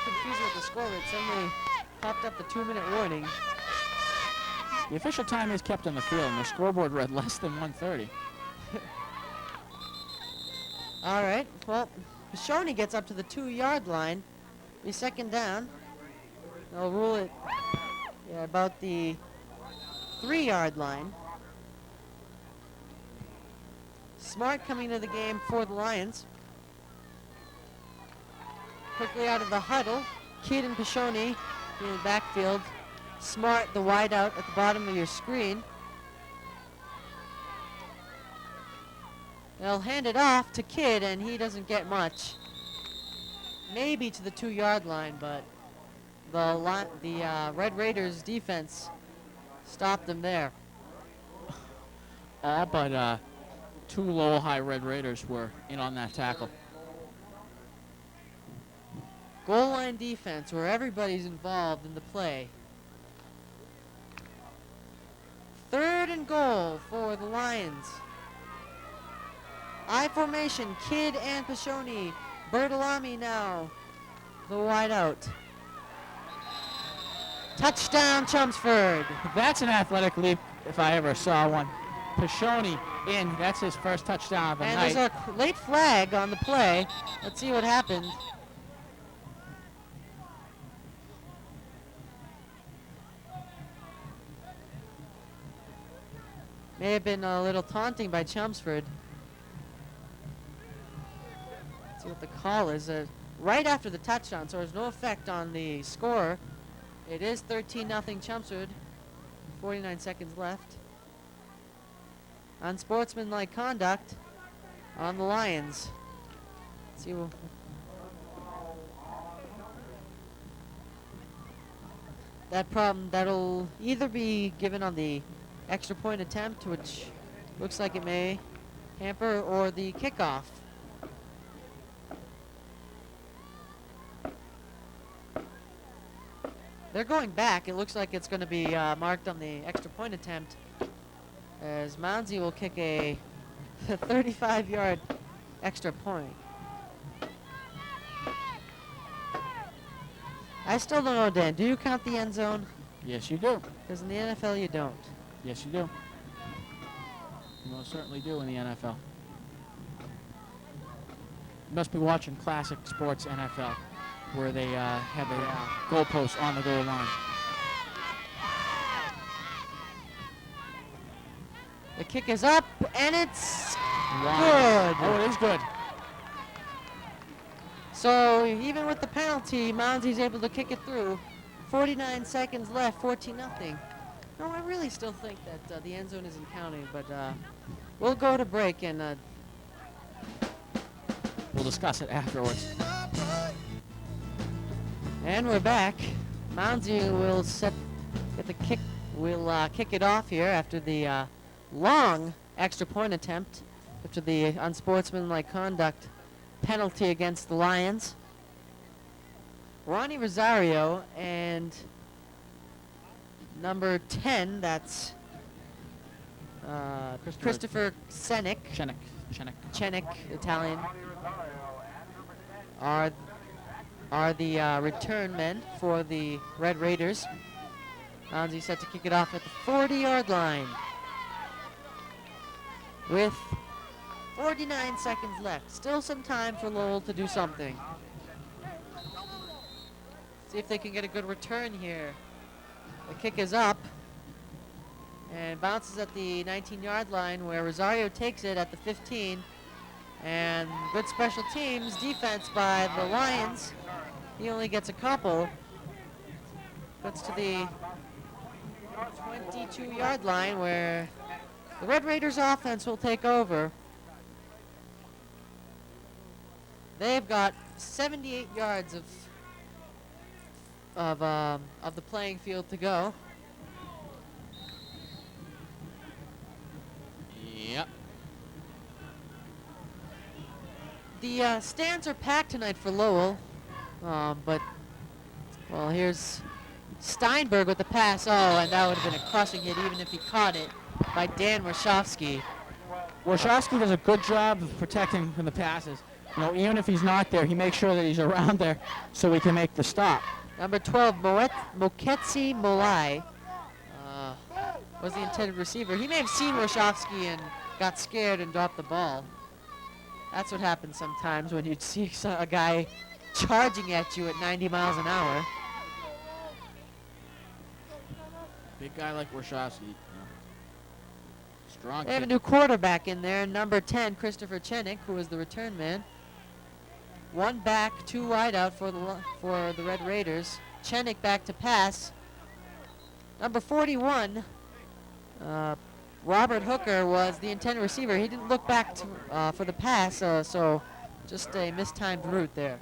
Confused with the score, but suddenly popped up the 2-minute warning. The official time is kept on the field, and the scoreboard read less than 1:30. All right, well, Pashoni gets up to the 2-yard line. Be second down. They'll rule it about the 3-yard line. Smart coming to the game for the Lions. Quickly out of the huddle. Kidd and Pashoni in the backfield. Smart, the wideout at the bottom of your screen. They'll hand it off to Kidd, and he doesn't get much. Maybe to the 2-yard line, but the Red Raiders defense stopped them there. All but 2 Lowell High Red Raiders were in on that tackle. Goal line defense, where everybody's involved in the play. 3rd and goal for the Lions. I formation, Kidd and Pashoni. Bertolami now, the wide out. Touchdown, Chelmsford. That's an athletic leap if I ever saw one. Pashoni in. That's his first touchdown of the night. And there's a late flag on the play. Let's see what happened. May have been a little taunting by Chelmsford. Let's see what the call is. Right after the touchdown, so there's no effect on the score. It is 13-0 Chelmsford. 49 seconds left. Unsportsmanlike conduct on the Lions. Let's see. That'll either be given on the extra point attempt, which looks like it may hamper, or the kickoff. They're going back. It looks like it's going to be marked on the extra point attempt, as Mounsey will kick a 35-yard extra point. I still don't know, Dan. Do you count the end zone? Yes, you do. Because in the NFL, you don't. Yes, you do. You most certainly do in the NFL. You must be watching Classic Sports NFL, where they have a goalpost on the goal line. The kick is up, and it's Wow. good. Oh, it is good. So even with the penalty, Mounsey's able to kick it through. 49 seconds left, 14-0. No, I really still think that the end zone isn't counting, but we'll go to break and We'll discuss it afterwards. and we're back. Mounsey will get the kick. We'll kick it off here after the long extra point attempt, after the unsportsmanlike conduct penalty against the Lions. Ronnie Rosario and number 10, that's Christopher Senik, Italian, are the return men for the Red Raiders. Mounsey set to kick it off at the 40-yard line with 49 seconds left. Still some time for Lowell to do something. See if they can get a good return here. The kick is up and bounces at the 19-yard line, where Rosario takes it at the 15. And good special teams defense by the Lions. He only gets a couple. Gets to the 22-yard line, where the Red Raiders offense will take over. They've got 78 yards of the playing field to go. Yep. The stands are packed tonight for Lowell, but, well, here's Steinberg with the pass. Oh, and that would have been a crushing hit even if he caught it, by Dan Warshawski. Warshawski does a good job of protecting from the passes. You know, even if he's not there, he makes sure that he's around there so he can make the stop. Number 12, Moketsi Molai, was the intended receiver. He may have seen Warshawski and got scared and dropped the ball. That's what happens sometimes when you see a guy charging at you at 90 miles an hour. Big guy like Warshawski. You know. Strong They have a kid. new quarterback in there, number 10, Christopher Chenik, who is the return man. One back, two wide out for the Red Raiders. Chenik back to pass. Number 41, Robert Hooker, was the intended receiver. He didn't look back for the pass, so just a mistimed route there.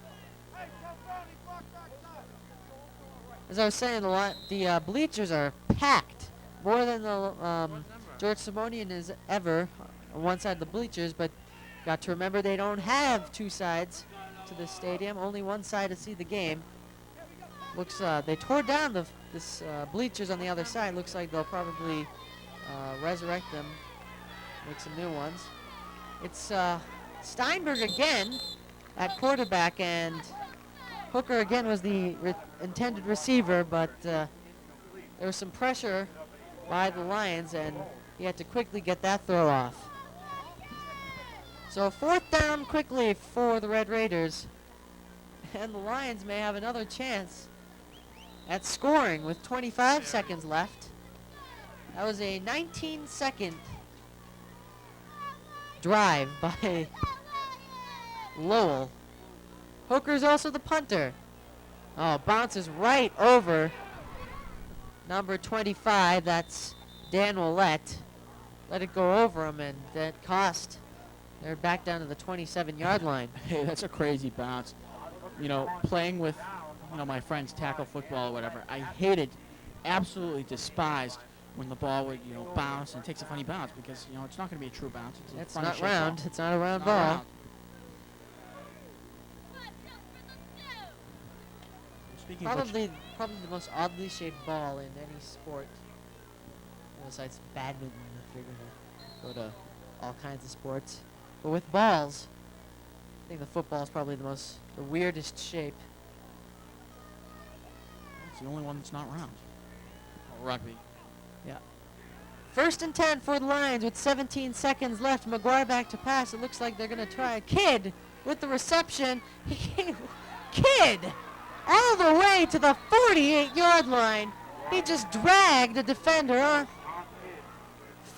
As I was saying, the bleachers are packed, more than the George Simonian is ever on one side of the bleachers, but got to remember they don't have two sides to the stadium, only one side to see the game. Looks they tore down this bleachers on the other side. Looks like they'll probably resurrect them, make some new ones. It's Steinberg again at quarterback, and Hooker again was the intended receiver, but there was some pressure by the Lions, and he had to quickly get that throw off. So 4th down quickly for the Red Raiders, and the Lions may have another chance at scoring with 25 seconds left. That was a 19-second drive by Lowell. Hooker's also the punter. Oh, bounces right over number 25. That's Dan Willett. Let it go over him, and that cost. They're back down to the 27-yard line. Hey, that's a crazy bounce. You know, playing with, my friends tackle football or whatever, I hated, absolutely despised when the ball would, bounce and takes a funny bounce because, it's not going to be a true bounce. It's a It's funny not shaped round. ball. It's not a round Not ball. round. Speaking of which, Probably the most oddly shaped ball in any sport. Besides badminton, if you're going to go to all kinds of sports. But with balls, I think the football is probably the weirdest shape. it's the only one that's not round. Oh, rugby. Yeah. 1st and 10 for the Lions with 17 seconds left. McGuire back to pass. It looks like they're going to try. Kidd with the reception. Kidd all the way to the 48-yard line. He just dragged a defender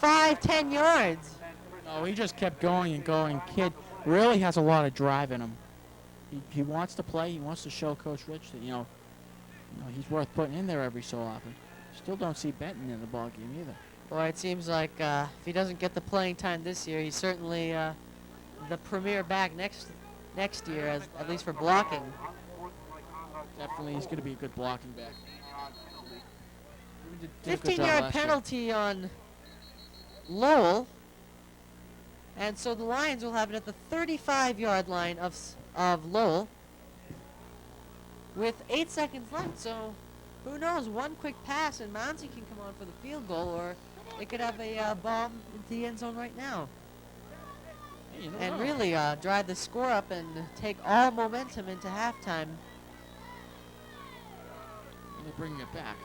5-10 yards. No, he just kept going and going. Kid really has a lot of drive in him. He wants to play. He wants to show Coach Rich that, he's worth putting in there every so often. Still don't see Benton in the ball game either. Boy, it seems like if he doesn't get the playing time this year, he's certainly the premier back next year, at least for blocking. Definitely, he's going to be a good blocking back. Did a good job 15-yard last year. penalty on Lowell. And so the Lions will have it at the 35-yard line of Lowell with 8 seconds left. So who knows? One quick pass and Mounsey can come on for the field goal, or they could have a bomb into the end zone right now. Hey, you never And know. really drive the score up and take all momentum into halftime. They're bringing it back.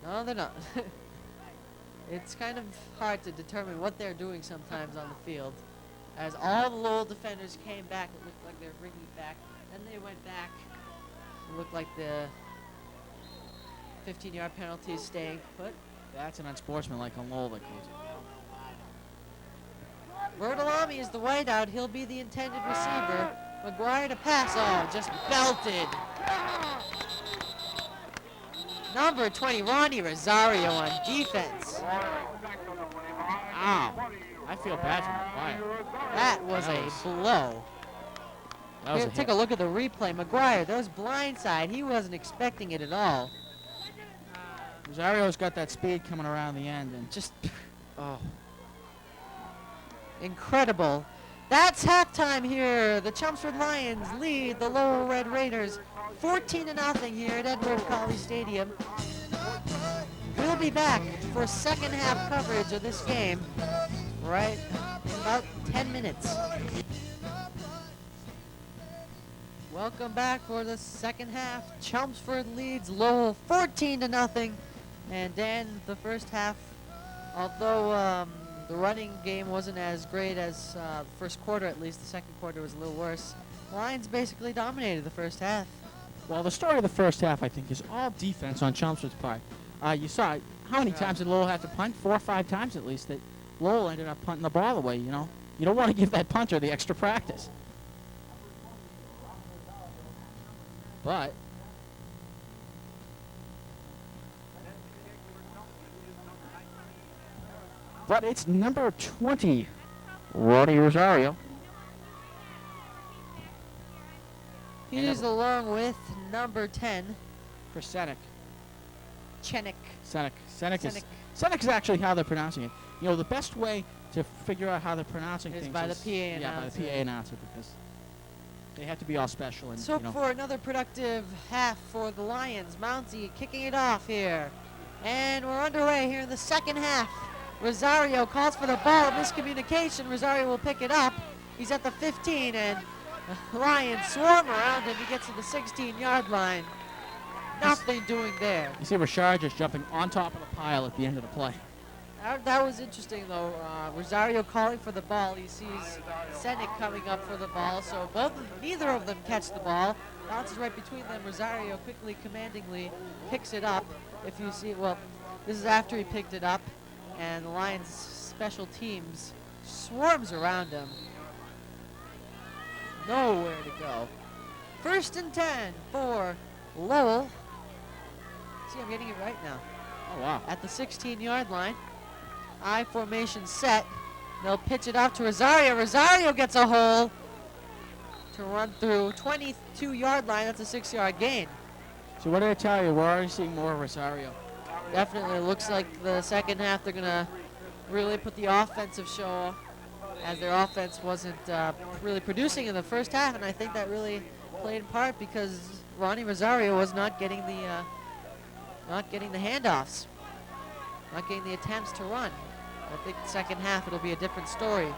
No, they're not. It's kind of hard to determine what they're doing sometimes on the field. As all the Lowell defenders came back, it looked like they were bringing it back. Then they went back. It looked like the 15-yard penalty is staying put. That's an unsportsmanlike on Lowell that calls it. Bertolami is the wideout. He'll be the intended receiver. McGuire to pass. Oh, just belted. Number 20, Ronnie Rosario on defense. Ow. I feel bad for McGuire. That was That a was- blow. That was Here, a take hit. a look at the replay. McGuire, that was blindside. He wasn't expecting it at all. Rosario's got that speed coming around the end, and Just incredible. That's halftime here. The Chelmsford Lions lead the Lowell Red Raiders 14-0 here at Edward Colley Stadium. We'll be back for second half coverage of this game right in about 10 minutes. Welcome back for the second half. Chelmsford leads Lowell 14-0. And Dan, the first half, although the running game wasn't as great as the first quarter, at least the second quarter was a little worse. Lions basically dominated the first half. well, the story of the first half, I think, is all defense on Chelmsford's part. You saw how many times did Lowell have to punt? 4 or 5 times at least that Lowell ended up punting the ball away, You don't want to give that punter the extra practice. But it's number 20, Ronnie Rosario. He's along with number 10, For Senek. Chenik. Senek is actually how they're pronouncing it. The best way to figure out how they're pronouncing Is things by the is PA Yeah, by the announcer. PA announcer, because they have to be all special. And, So for another productive half for the Lions, Mounsey kicking it off here. And we're underway here in the second half. Rosario calls for the ball, miscommunication. Rosario will pick it up. He's at the 15, and the Lions swarm around him. He gets to the 16-yard line. Nothing doing there. You see Rashard just jumping on top of the pile at the end of the play. That was interesting, though. Rosario calling for the ball. He sees Senek coming up for the ball, so neither of them catch the ball. Bounces right between them. Rosario quickly, commandingly picks it up. If you see, well, this is after he picked it up. and the Lions special teams swarms around him. Nowhere to go. 1st and 10 for Lowell. See, I'm getting it right now. Oh, wow. At the 16-yard line. I formation set. They'll pitch it off to Rosario. Rosario gets a hole to run through 22-yard line. That's a 6-yard gain. So what did I tell you? We're already seeing more Rosario. Definitely looks like the second half they're going to really put the offensive show, as their offense wasn't really producing in the first half, and I think that really played in part because Ronnie Rosario was not getting the handoffs, not getting the attempts to run. I think the second half it'll be a different story.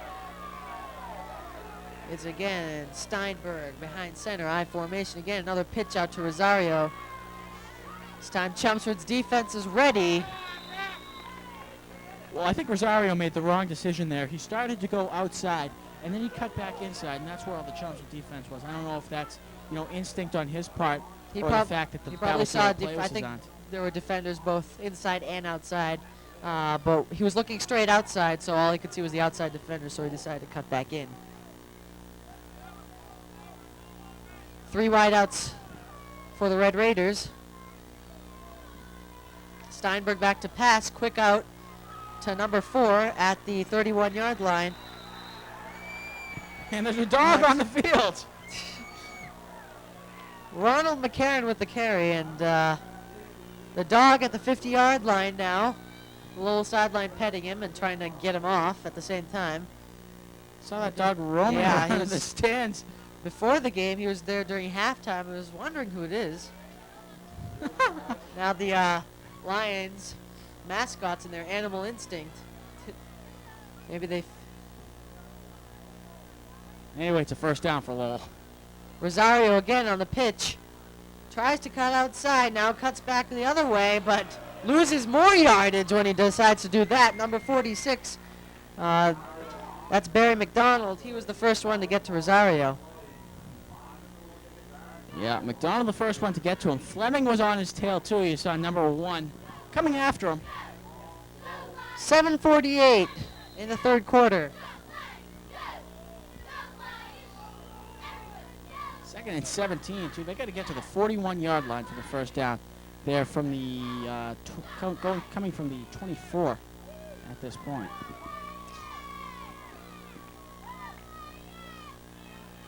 It's again Steinberg behind center, I formation. Again, another pitch out to Rosario. This time Chelmsford's defense is ready. Well, I think Rosario made the wrong decision there. He started to go outside, and then he cut back inside, and that's where all the Chelmsford defense was. I don't know if that's, instinct on his part or the fact that the probably saw play I was think on. there were defenders both inside and outside, but he was looking straight outside, so all he could see was the outside defender, so he decided to cut back in. 3 wideouts for the Red Raiders. Steinberg back to pass, quick out to number 4 at the 31-yard line. And there's a dog on the field. Ronald McCarron with the carry, and the dog at the 50-yard line now. A little sideline petting him and trying to get him off at the same time. Saw that dog roaming around in the stands. Before the game, he was there during halftime. I was wondering who it is. Now the Lions mascots and their animal instinct. Maybe they... Anyway, it's a first down for Lowell. Rosario again on the pitch. Tries to cut outside, now cuts back the other way, but loses more yardage when he decides to do that. Number 46, that's Barry McDonald. He was the first one to get to Rosario. Yeah, McDonald the first one to get to him. Fleming was on his tail too. You saw number 1 coming after him. 7:48 in the third quarter. 2nd and 17 too. They got to get to the 41-yard line for the first down. They're from the coming from the 24 at this point.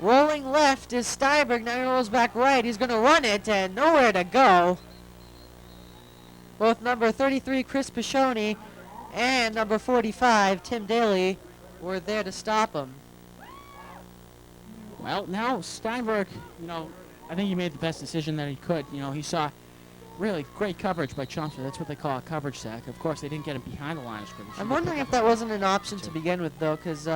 Rolling left is Steinberg. Now he rolls back right. He's going to run it and nowhere to go. Both number 33, Chris Piccioni, and number 45, Tim Daly, were there to stop him. Well, now Steinberg, I think he made the best decision that he could. He saw really great coverage by Chelmsford. That's what they call a coverage sack. Of course, they didn't get him behind the line of scrimmage. I'm wondering if that wasn't an option to begin with, though, because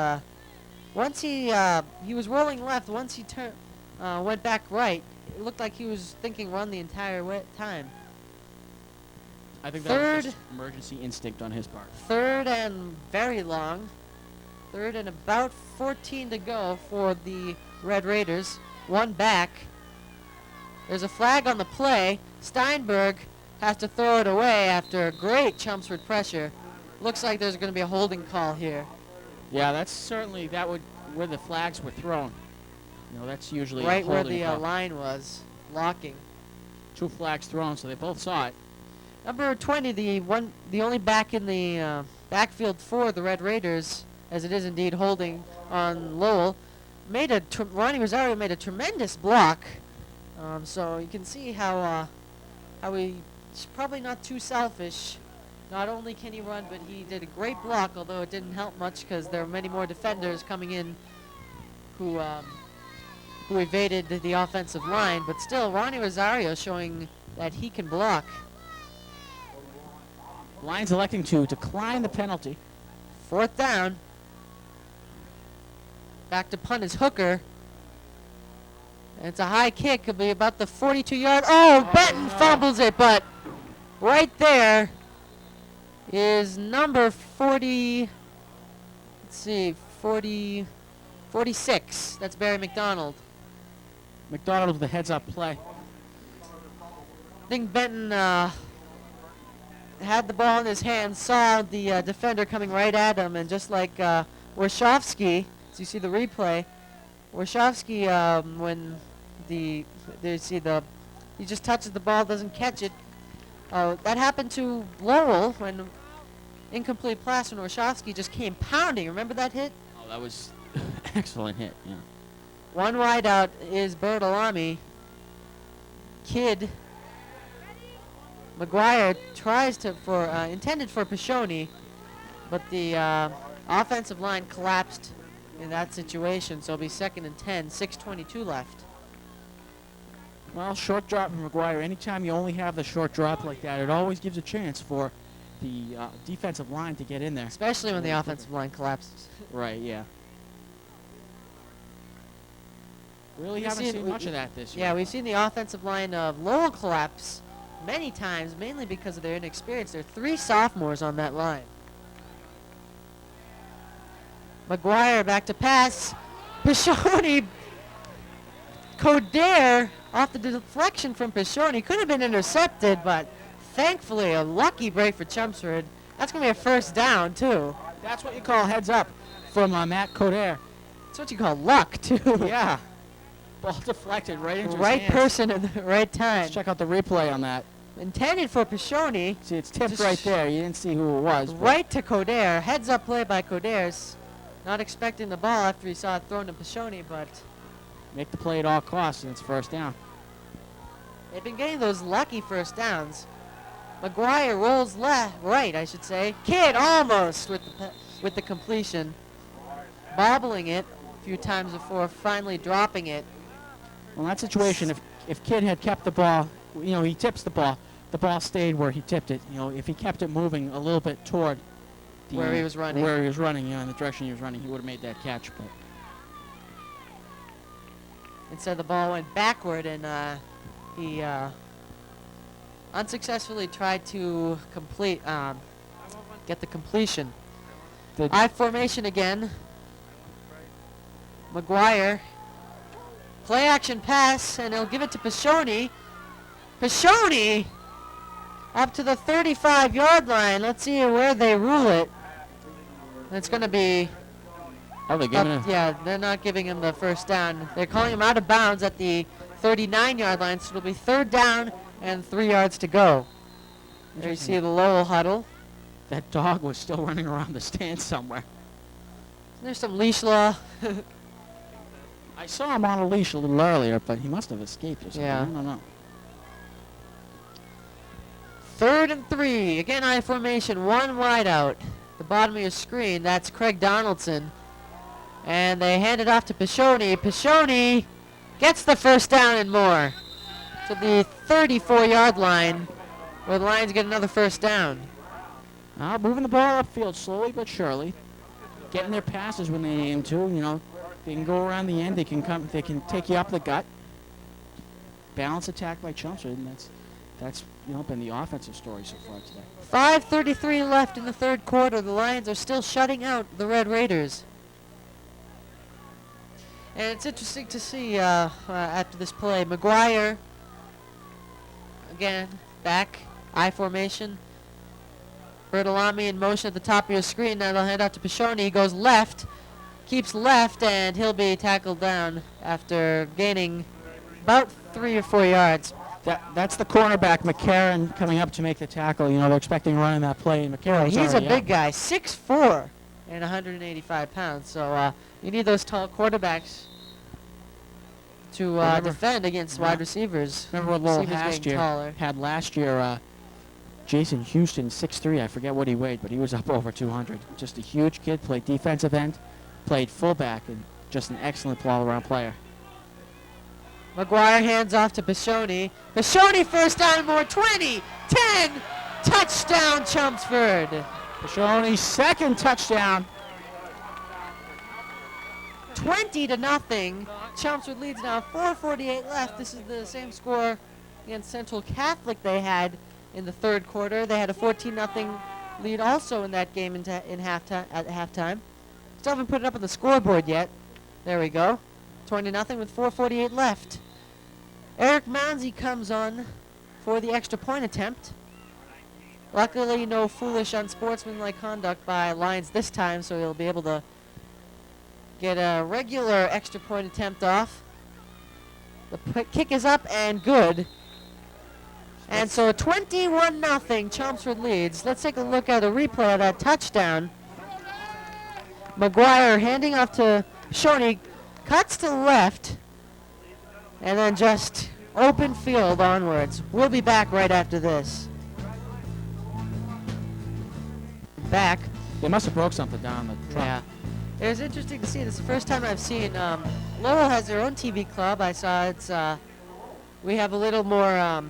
once he was rolling left. Once he went back right, it looked like he was thinking run the entire time. I think that was just emergency instinct on his part. 3rd and very long. 3rd and about 14 to go for the Red Raiders. 1 back. There's a flag on the play. Steinberg has to throw it away after great Chelmsford pressure. Looks like there's going to be a holding call here. Yeah, that's certainly where the flags were thrown. That's usually right a where holding the call. line was blocking. 2 flags thrown, so they both saw it. Number 20, the only back in the backfield for the Red Raiders, as it is indeed holding on Lowell, Ronnie Rosario made a tremendous block. So you can see how he's probably not too selfish. Not only can he run, but he did a great block, although it didn't help much because there were many more defenders coming in who evaded the offensive line. But still, Ronnie Rosario showing that he can block. Lions electing to decline the penalty. 4th down. Back to punt is Hooker. And it's a high kick. It'll be about the 42-yard. Oh, Benton fumbles it, but right there is number 40. Let's see, 46. That's Barry McDonald. McDonald with the heads-up play. I think Benton had the ball in his hand, saw the defender coming right at him, and just like Warshawski, as you see the replay, Warshawski, when he just touches the ball, doesn't catch it. That happened to Lowell when incomplete pass when Warshawski just came pounding. Remember that hit? Oh, that was excellent hit. Yeah. One wide out is Bertolami. Kidd. McGuire tries to intended for Pashoni, but the offensive line collapsed in that situation, so it'll be 2nd and 10, 6:22 left. Well, short drop from McGuire. Anytime you only have the short drop like that, it always gives a chance for the defensive line to get in there. Especially when the offensive line collapses. Right, yeah. Really haven't seen much of that this year. Yeah, we've seen the offensive line of Lowell collapse many times, mainly because of their inexperience. There are 3 sophomores on that line. McGuire back to pass. Pashoni. Coder off the deflection from Pashoni. Could have been intercepted, but thankfully a lucky break for Chelmsford. That's going to be a first down, too. That's what you call heads up from Matt Coder. That's what you call luck, too. Yeah. Ball deflected right into his Right hands. person at the right time. Let's check out the replay on that. Intended for Pashoni. See, it's tipped right there. You didn't see who it was. Right to Coder. Heads up play by Coder's. Not expecting the ball after he saw it thrown to Pashoni, but make the play at all costs, and it's first down. they've been getting those lucky first downs. McGuire rolls right, I should say. Kidd almost with the completion. Bobbling it a few times before finally dropping it. Well, in that situation, if Kidd had kept the ball, he tips the ball stayed where he tipped it. If he kept it moving a little bit toward where he was running, in the direction he was running, he would have made that catch. But instead, the ball went backward, and he unsuccessfully tried to get the completion. I formation again. McGuire. Play action pass, and he'll give it to Pashoni. Pashoni up to the 35-yard line. Let's see where they rule it. It's going to be... Oh, they're giving him... Yeah, they're not giving him the first down. They're calling him out of bounds at the 39-yard line, so it'll be 3rd down and 3 yards to go. There you see the Lowell huddle. That dog was still running around the stand somewhere. There's some leash law. I saw him on a leash a little earlier, but he must have escaped or something. Yeah. I don't know. 3rd and 3. Again, I formation. 1 wide out. The bottom of your screen. That's Craig Donaldson. And they hand it off to Pashoni. Pashoni gets the first down and more to the 34-yard line, where the Lions get another first down. Moving the ball upfield slowly but surely. Getting their passes when they aim to. They can go around the end. They can take you up the gut. Balance attack by Chelmsford, and that's been the offensive story so far today. 5:33 left in the 3rd quarter. The Lions are still shutting out the Red Raiders. And it's interesting to see after this play, McGuire again back I formation. Bertolami in motion at the top of your screen. Now they'll hand out to Pashoni. He goes left, keeps left, and he'll be tackled down after gaining about 3 or 4 yards. That's the cornerback, McCarron, coming up to make the tackle. They're expecting running that play. And McCarron, he's a big guy, 6'4", and 185 pounds. So you need those tall quarterbacks to defend against wide receivers. Remember what Lowell had last year? Jason Houston, 6'3". I forget what he weighed, but he was up over 200. Just a huge kid. Played defensive end, played fullback, and just an excellent all-around player. McGuire hands off to Pashoni. Pashoni first down more. 20, 10, touchdown Chelmsford. Pashoni's 2nd touchdown. 20-0. Chelmsford leads now. 4:48 left. This is the same score against Central Catholic they had in the 3rd quarter. They had a 14-0 lead also in that game at halftime. Still haven't put it up on the scoreboard yet. There we go. 20-0 with 4:48 left. Eric Mounsey comes on for the extra point attempt. Luckily, no foolish, unsportsmanlike conduct by Lyons this time, so he'll be able to get a regular extra point attempt off. The kick is up and good. And so 21-0, Chelmsford leads. Let's take a look at a replay of that touchdown. McGuire handing off to Shoney, cuts to left, and then just open field onwards. We'll be back right after this. Back. They must have broke something down the truck. Yeah. It was interesting to see. This is the first time I've seen Lowell has their own TV club. I saw it's we have a little more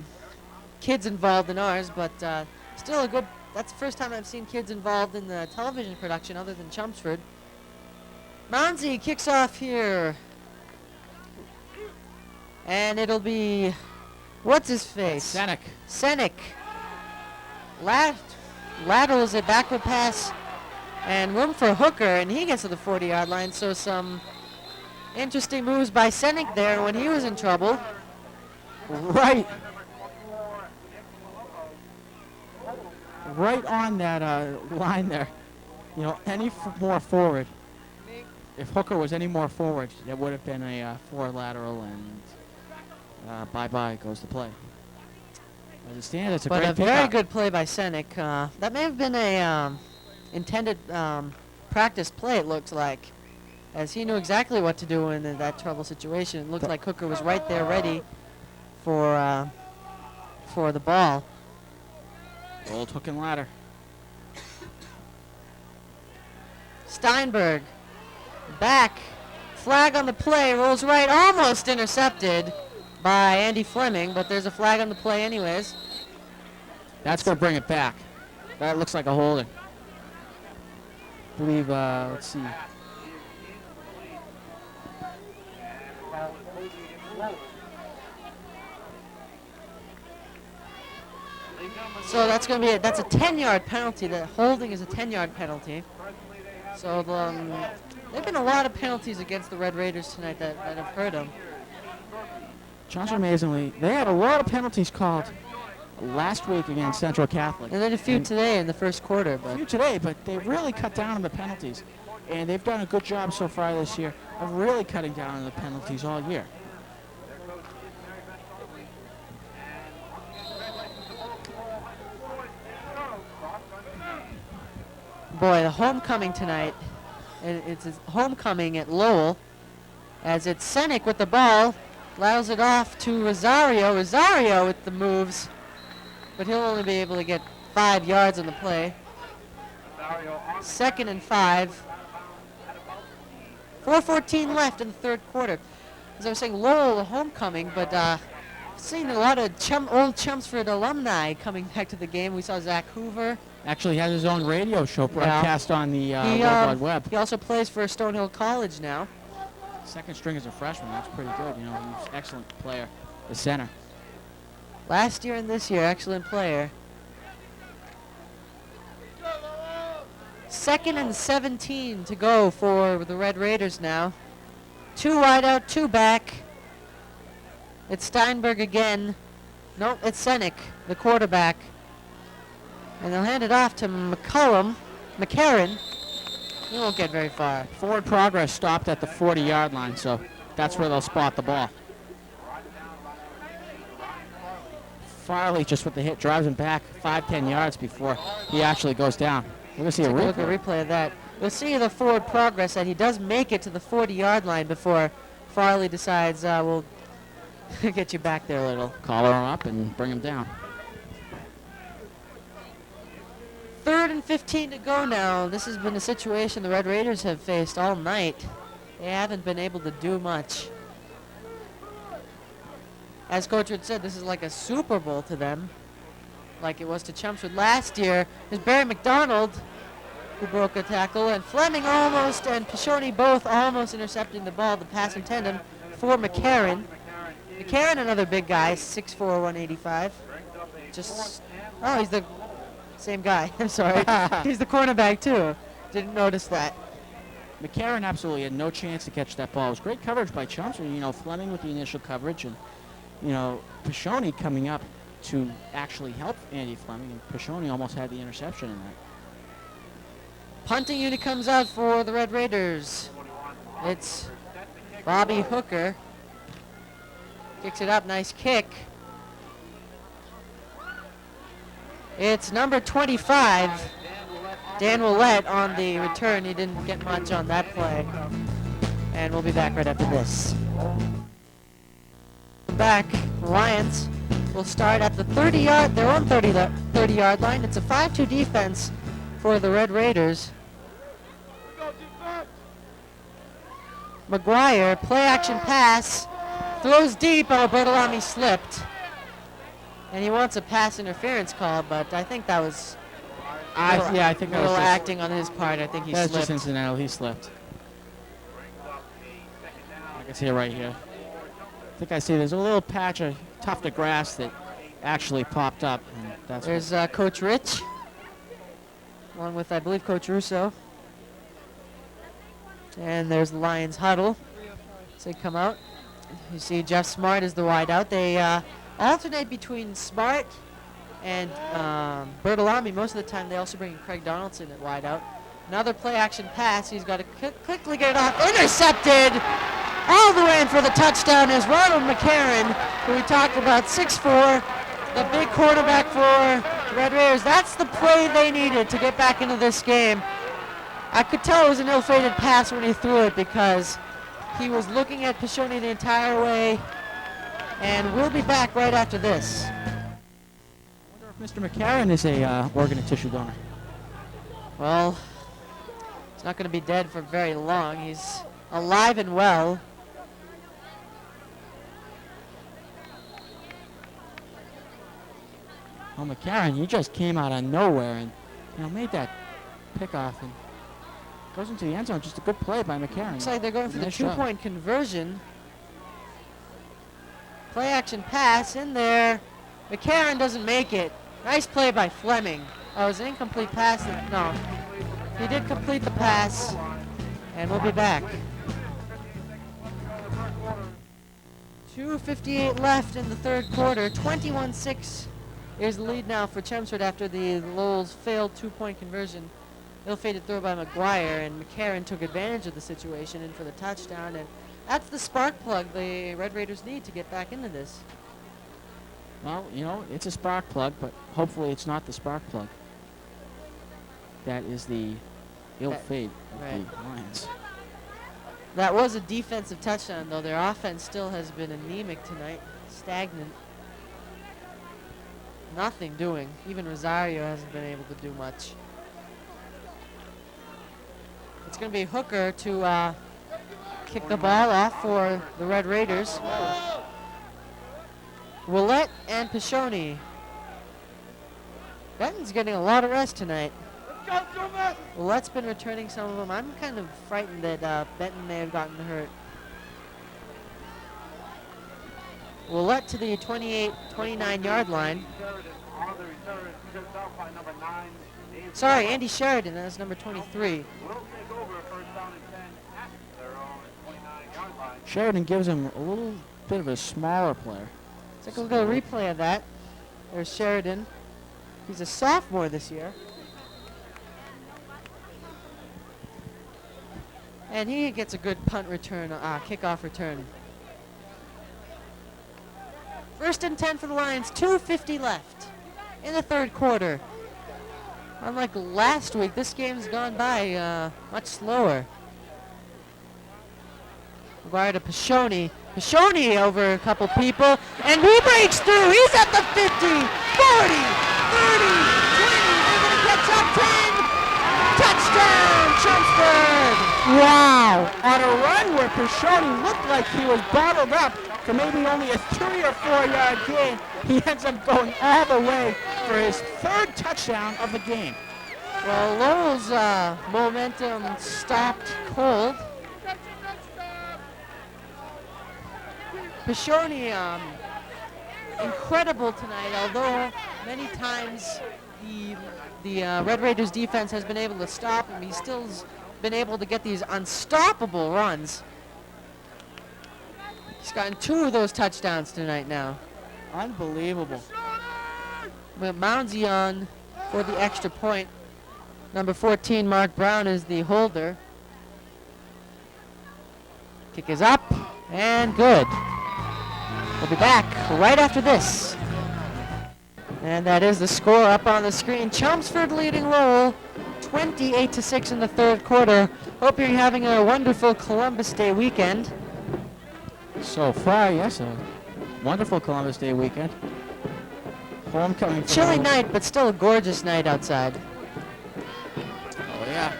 kids involved in ours, but still a good. That's the first time I've seen kids involved in the television production other than Chelmsford. Mounsey kicks off here, and it'll be what's his face? Senek. Laterals it, backward pass, and room for Hooker, and he gets to the 40-yard line. So some interesting moves by Senek there when he was in trouble. Right on that line there. You know, any more forward. If Hooker was any more forward, it would have been a 4 lateral, and bye-bye goes the play. As it stands, it's a great very pickup. good play by Senek. That may have been a intended practice play, it looks like, as he knew exactly what to do in that trouble situation. It looked like Hooker was right there ready for the ball. Old hook and ladder. Steinberg back, flag on the play, rolls right, almost intercepted by Andy Fleming, but there's a flag on the play anyways. That's going to bring it back. That looks like a holding. I believe, let's see. So that's going to be that's a 10-yard penalty. The holding is a 10-yard penalty. So there've been a lot of penalties against the Red Raiders tonight that have hurt them. Johnson, amazingly, they had a lot of penalties called last week against Central Catholic. And then a few today in the first quarter. A few today, but they really cut down on the penalties. And they've done a good job so far this year of really cutting down on the penalties all year. Boy, the homecoming tonight. It's a homecoming at Lowell, as it's Senek with the ball. Allows it off to Rosario. Rosario with the moves, but he'll only be able to get 5 yards on the play. 2nd and 5. 4:14 left in the third quarter. As I was saying, Lowell, the homecoming, but seeing a lot of old Chelmsford alumni coming back to the game. We saw Zach Hoover. Actually has his own radio show broadcast on the World Wide Web. He also plays for Stonehill College now. Second string as a freshman. That's pretty good. You know, he's an excellent player. The center. Last year and this year, excellent player. 2nd and 17 to go for the Red Raiders now. 2 wide out, 2 back. It's Steinberg again. Nope, it's Senek, the quarterback. And they'll hand it off to McCarron. He won't get very far. Forward progress stopped at the 40-yard line, so that's where they'll spot the ball. Farley just with the hit drives him back 5-10 yards before he actually goes down. We're going to see a look at a replay of that. You'll see the forward progress that he does make it to the 40-yard line before Farley decides we'll get you back there a little. Collar him up and bring him down. 3rd and 15 to go now. This has been a situation the Red Raiders have faced all night. They haven't been able to do much. As Coach had said, this is like a Super Bowl to them, like it was to Chelmsford last year. There's Barry McDonald, who broke a tackle, and Fleming almost, and Pishoni both almost intercepting the ball, the pass in tandem for McCarron. McCarron, another big guy, 6'4", 185. Oh, he's the same guy. I'm sorry. He's the cornerback, too. Didn't notice that. McCarron absolutely had no chance to catch that ball. It was great coverage by Chelmsford. You know, Fleming with the initial coverage, and, you know, Pishoni coming up to actually help Andy Fleming, and Pashoni almost had the interception in that. Punting unit comes out for the Red Raiders. It's Bobby Hooker. Kicks it up, nice kick. It's number 25, Dan Willett on the return. He didn't get much on that play. And we'll be back right after this. Back, the Lions will start at the 30-yard, their own 30-yard line. It's a 5-2 defense for the Red Raiders. McGuire, play action pass, throws deep. Oh, Bertolami slipped. And he wants a pass interference call, but I think that was I think that was little just acting on his part. I think he that's slipped. just incidental. He slipped. I can see it right here. I think I see there's a little patch of tuft of grass that actually popped up. And that's There's Coach Rich, along with, I believe, Coach Russo. And there's the Lions huddle. So they come out. You see Jeff Smart is the wideout. They alternate between Smart and Bertolami. Most of the time they also bring in Craig Donaldson at wideout. Another play action pass. He's got to quickly get it off. Intercepted! All the way in for the touchdown is Ronald McCarron, who we talked about, 6'4", the big quarterback for the Red Raiders. That's the play they needed to get back into this game. I could tell it was an ill-fated pass when he threw it because he was looking at Pashoni the entire way. And we'll be back right after this. I wonder if Mr. McCarron is a organ and tissue donor. Well, he's not going to be dead for very long. He's alive and well. Well, McCarron, you just came out of nowhere and made that pickoff and goes into the end zone. Just a good play by McCarron. Looks like they're going for the Nice job. two-point conversion. Play action pass in there. McCarron doesn't make it. Nice play by Fleming. Oh, it was an incomplete pass. No, he did complete the pass. And we'll be back. 2:58 left in the third quarter. 21-6 is the lead now for Chelmsford after the Lowell's failed two-point conversion. Ill-fated throw by McGuire, and McCarron took advantage of the situation in for the touchdown. And that's the spark plug the Red Raiders need to get back into this. Well, it's a spark plug, but hopefully it's not the spark plug. That is the ill fate of the Lions. That was a defensive touchdown, though. Their offense still has been anemic tonight, stagnant. Nothing doing. Even Rosario hasn't been able to do much. It's going to be Hooker to kick the ball off for the Red Raiders. Willett and Pashoni. Benton's getting a lot of rest tonight. Willett's been returning some of them. I'm kind of frightened that Benton may have gotten hurt. Willett to the 29-yard line. Sorry, Andy Sheridan, that's number 23. Sheridan gives him a little bit of a smaller player. Let's take a look at a replay of that. There's Sheridan. He's a sophomore this year. And he gets a good punt return, kickoff return. 1st and 10 for the Lions, 2:50 left in the third quarter. Unlike last week, this game's gone by much slower. McGuire to Pashoni. Pashoni over a couple people, and he breaks through. He's at the 50, 40, 30, 20. They're going to catch up 10. Touchdown, Chelmsford! Wow! On a run where Pashoni looked like he was bottled up for maybe only a 3 or 4 yard gain, he ends up going all the way for his 3rd touchdown of the game. Well, Lowell's momentum stopped cold. Pashoni, incredible tonight, although many times the Red Raiders defense has been able to stop him. He's still been able to get these unstoppable runs. He's gotten 2 of those touchdowns tonight now. Unbelievable. Mounsey on for the extra point. Number 14, Mark Brown, is the holder. Kick is up and good. We'll be back right after this. And that is the score up on the screen. Chelmsford leading Lowell 28-6 in the third quarter. Hope you're having a wonderful Columbus Day weekend. So far, yes, a wonderful Columbus Day weekend. Homecoming. Chilly night, but still a gorgeous night outside. Oh, yeah.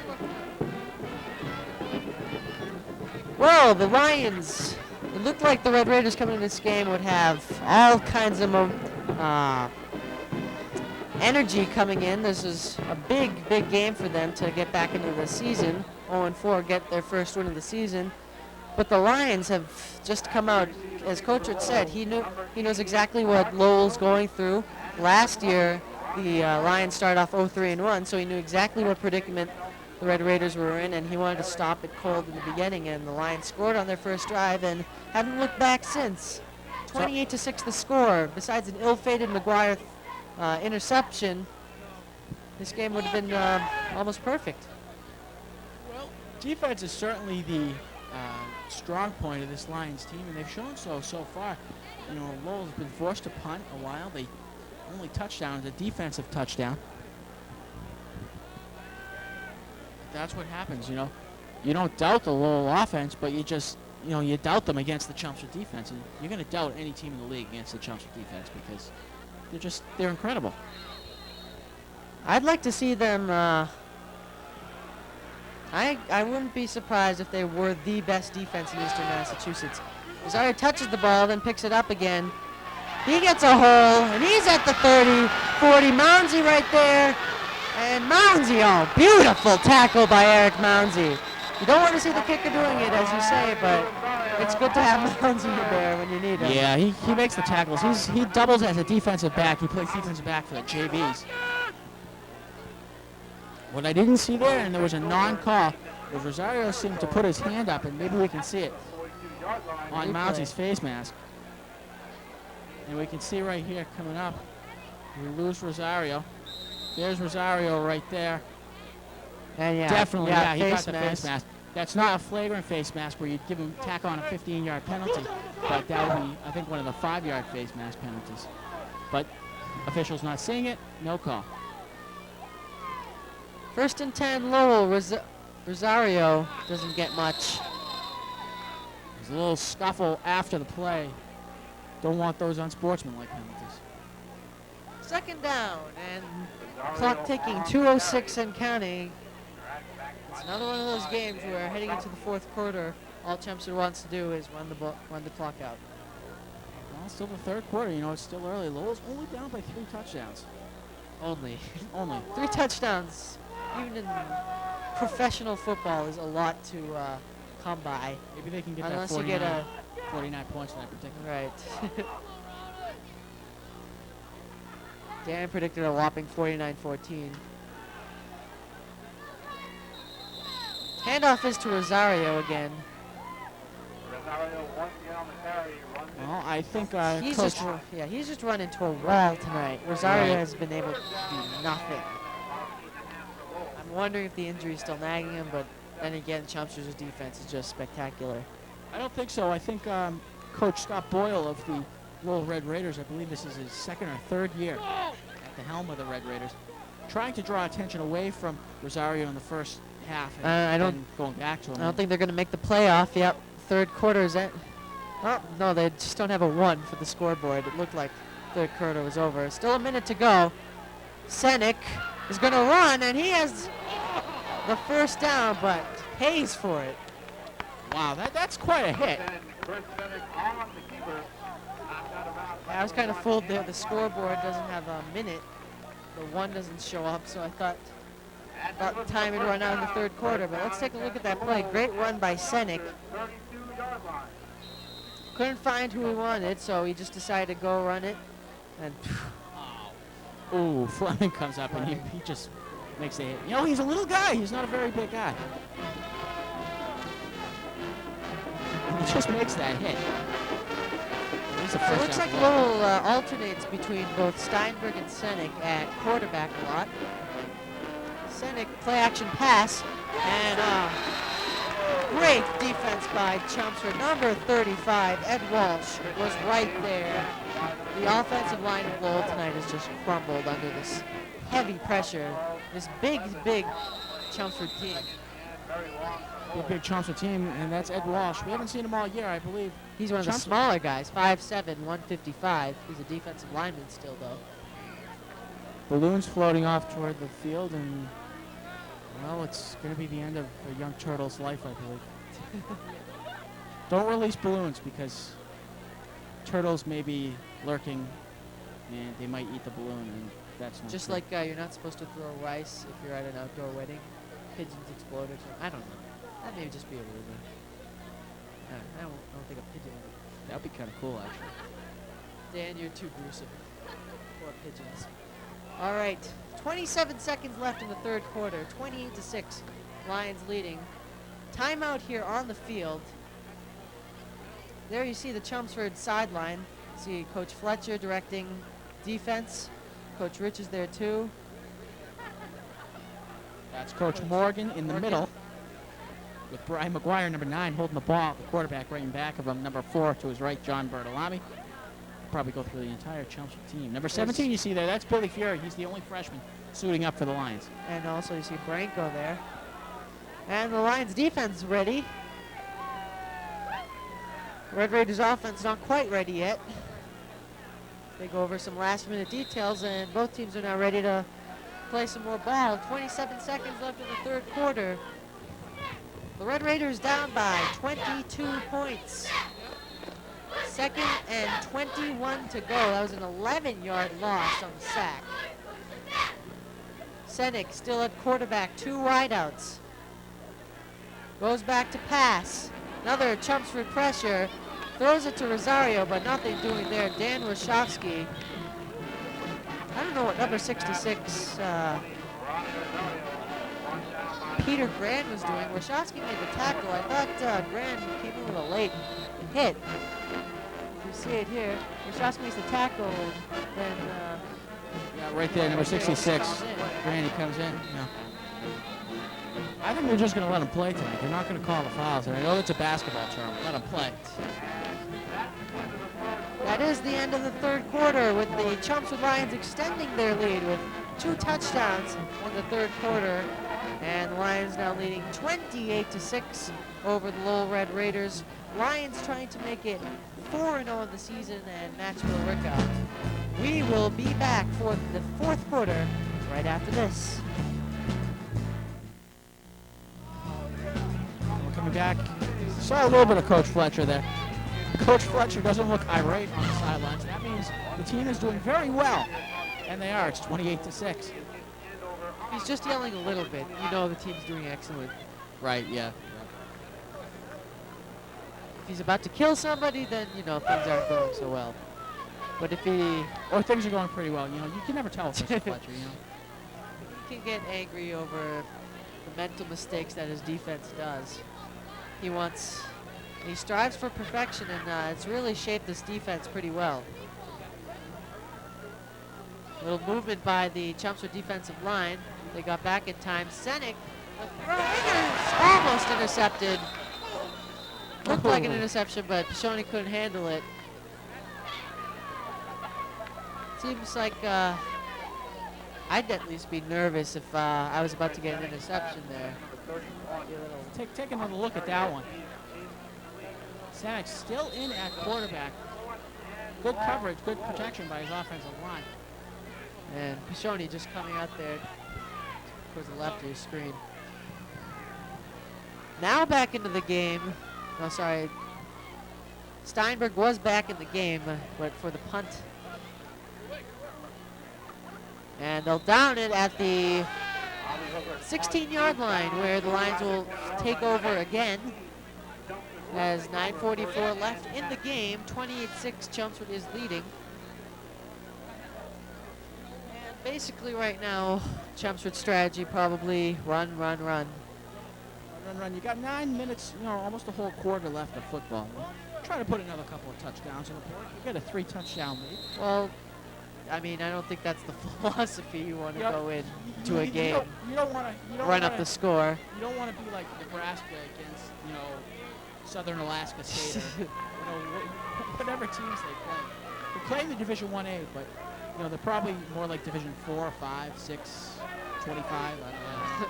Well, the Lions, it looked like the Red Raiders coming into this game would have all kinds of energy coming in. This is a big, big game for them to get back into the season. 0-4, get their first win of the season. But the Lions have just come out, as Coach had said, he knows exactly what Lowell's going through. Last year, the Lions started off 0-3-1, so he knew exactly what predicament the Red Raiders were in, and he wanted to stop it cold in the beginning. And the Lions scored on their first drive and haven't looked back since. 28-6 the score. Besides an ill-fated McGuire interception, this game would have been almost perfect. Well, defense is certainly the strong point of this Lions team, and they've shown so far. You know, Lowell's been forced to punt a while. They only touchdown is a defensive touchdown. That's what happens, you know. You don't doubt the Lowell offense, but you just, you know, you doubt them against the Chelmsford defense, and you're going to doubt any team in the league against the Chelmsford defense because they're incredible. I'd like to see them. I wouldn't be surprised if they were the best defense in Eastern Massachusetts. Rosario touches the ball, then picks it up again. He gets a hole, and he's at the 30, 40. Mounsey right there. And Mounsey, oh, beautiful tackle by Eric Mounsey. You don't want to see the kicker doing it, as you say, but it's good to have Mounsey there when you need him. Yeah, he makes the tackles. He doubles as a defensive back. He plays defensive back for the JVs. What I didn't see there, and there was a non-call, was Rosario seemed to put his hand up, and maybe we can see it on Mounsey's face mask. And we can see right here coming up, we lose Rosario. There's Rosario right there. And yeah, definitely, yeah, he got the face mask. That's not a flagrant face mask where you'd give him tack on a 15-yard penalty, but that would be, I think, one of the 5-yard face mask penalties. But officials not seeing it, no call. 1st and 10, Lowell. Rosario doesn't get much. There's a little scuffle after the play. Don't want those unsportsmanlike penalties. 2nd down, and clock ticking, 2:06 and counting. It's another one of those games where heading into the 4th quarter, all Chelmsford wants to do is run the clock out. Well, still the 3rd quarter. You know, it's still early. Lowell's only down by 3 touchdowns. Only. Only. 3 touchdowns, even in professional football, is a lot to come by. Maybe they can get Unless that 49, you get 49 points in that particular. Right. Dan predicted a whopping 49-14. Handoff is to Rosario again. Rosario once again on the carry. Well, I think he's just run into a wall tonight. Rosario has been able to do nothing. I'm wondering if the injury is still nagging him, but then again, Chelmsford's defense is just spectacular. I don't think so. I think Coach Scott Boyle of the Lowell Red Raiders, I believe this is his 2nd or 3rd year at the helm of the Red Raiders, trying to draw attention away from Rosario in the first half and going back to him. I don't think they're going to make the playoff. Yep, 3rd quarter is that. Oh, no, they just don't have a 1 for the scoreboard. It looked like 3rd quarter was over. Still a minute to go. Senek is going to run, and he has the first down, but pays for it. Wow, that's quite a hit. I was kind of fooled there. The scoreboard doesn't have a minute. The 1 doesn't show up, so I thought about the time had run out in the 3rd quarter. But let's take a look at that play. Great run by Senek. Couldn't find who he wanted, so he just decided to go run it. And ooh, Fleming comes up and he just makes a hit. You know, he's a little guy. He's not a very big guy. He just makes that hit. a So it first looks down like for Lowell. Lowell alternates between both Steinberg and Senek at quarterback a lot. Senek play action pass, and great defense by Chelmsford. Number 35, Ed Walsh, was right there. The offensive line of Lowell tonight has just crumbled under this heavy pressure. This big Chelmsford team. Big Chelmsford team, and that's Ed Walsh. We haven't seen him all year, I believe. He's one of the Chelmsford- smaller guys, 5'7", 155. He's a defensive lineman still, though. Balloons floating off toward the field, and, well, it's going to be the end of a young turtle's life, I believe. Don't release balloons, because turtles may be lurking, and they might eat the balloon, and that's not Just good. like you're not supposed to throw rice if you're at an outdoor wedding. Pigeons explode or something. I don't know. That may just be a rumor. I don't think a pigeon would. That would be kind of cool, actually. Dan, you're too gruesome. Poor pigeons. All right, 27 seconds left in the third quarter. 28-6, Lions leading. Timeout here on the field. There you see the Chelmsford sideline. See Coach Fletcher directing defense. Coach Rich is there too. That's Coach Morgan in the Morgan. middle, with Brian McGuire, number 9, holding the ball. The quarterback right in back of him, number 4 to his right, John Bertolami. Probably go through the entire Chelmsford team. Number 17 you see there, that's Billy Fury. He's the only freshman suiting up for the Lions. And also you see Branco there. And the Lions defense ready. Red Raiders offense not quite ready yet. They go over some last minute details, and both teams are now ready to play some more ball. 27 seconds left in the third quarter. The Red Raiders down by 22 points. Second and 21 to go. That was an 11-yard loss on the sack. Senek still at quarterback, 2 wideouts. Goes back to pass. Another Chelmsford pressure. Throws it to Rosario, but nothing doing there. Dan Wachowski. I don't know what number 66 Peter Grand was doing. Wachowski made the tackle. I thought Grand came in with a late hit. You see it here. Wachowski makes the tackle, then Yeah, right there, number 66. comes in. Randy comes in. Yeah. I think they're just going to let him play tonight. They're not going to call the fouls. And I know it's a basketball term. Let him play. That is the end of the third quarter, with the Chelmsford Lions extending their lead with 2 touchdowns in the third quarter. And the Lions now leading 28-6 over the Lowell Red Raiders. Lions trying to make it 4-0 in the season and match Bill Rick out. We will be back for the fourth quarter right after this. We're coming back. Saw a little bit of Coach Fletcher there. Coach Fletcher doesn't look irate on the sidelines. That means the team is doing very well. And they are. It's 28-6. He's just yelling a little bit. You know the team's doing excellent. Right, yeah. If he's about to kill somebody, then, you know, things aren't going so well. But if he Or things are going pretty well. You know, you can never tell with Mr. Fletcher, you know. can get angry over the mental mistakes that his defense does. He strives for perfection, and it's really shaped this defense pretty well. Little movement by the Chelmsford defensive line. They got back in time. Senek, the throw is almost intercepted. Looked like an interception, but Pishoni couldn't handle it. Seems like I'd at least be nervous if I was about to get an interception there. Take another look at that one. Senek still in at quarterback. Good coverage, good protection by his offensive line. And Pishoni just coming out there towards the left of your screen. Now back into the game. No, sorry. Steinberg was back in the game, but for the punt. And they'll down it at the 16-yard line, where the Lions will take over again. As 9:44 left in the game, 28-6, Chelmsford is leading. And basically right now, Chelmsford's strategy probably run, run, run. run. You got 9 minutes, almost a whole quarter left of football. Try to put another couple of touchdowns on the board. You get a 3-touchdown lead. Well, I mean, I don't think that's the philosophy you want to go into a game. You don't want to run up the score. You don't want to be like Nebraska against, Southern Alaska State or, whatever teams they play. They're playing the Division 1A, but they're probably more like Division 4, 5, 6, 25. I don't know.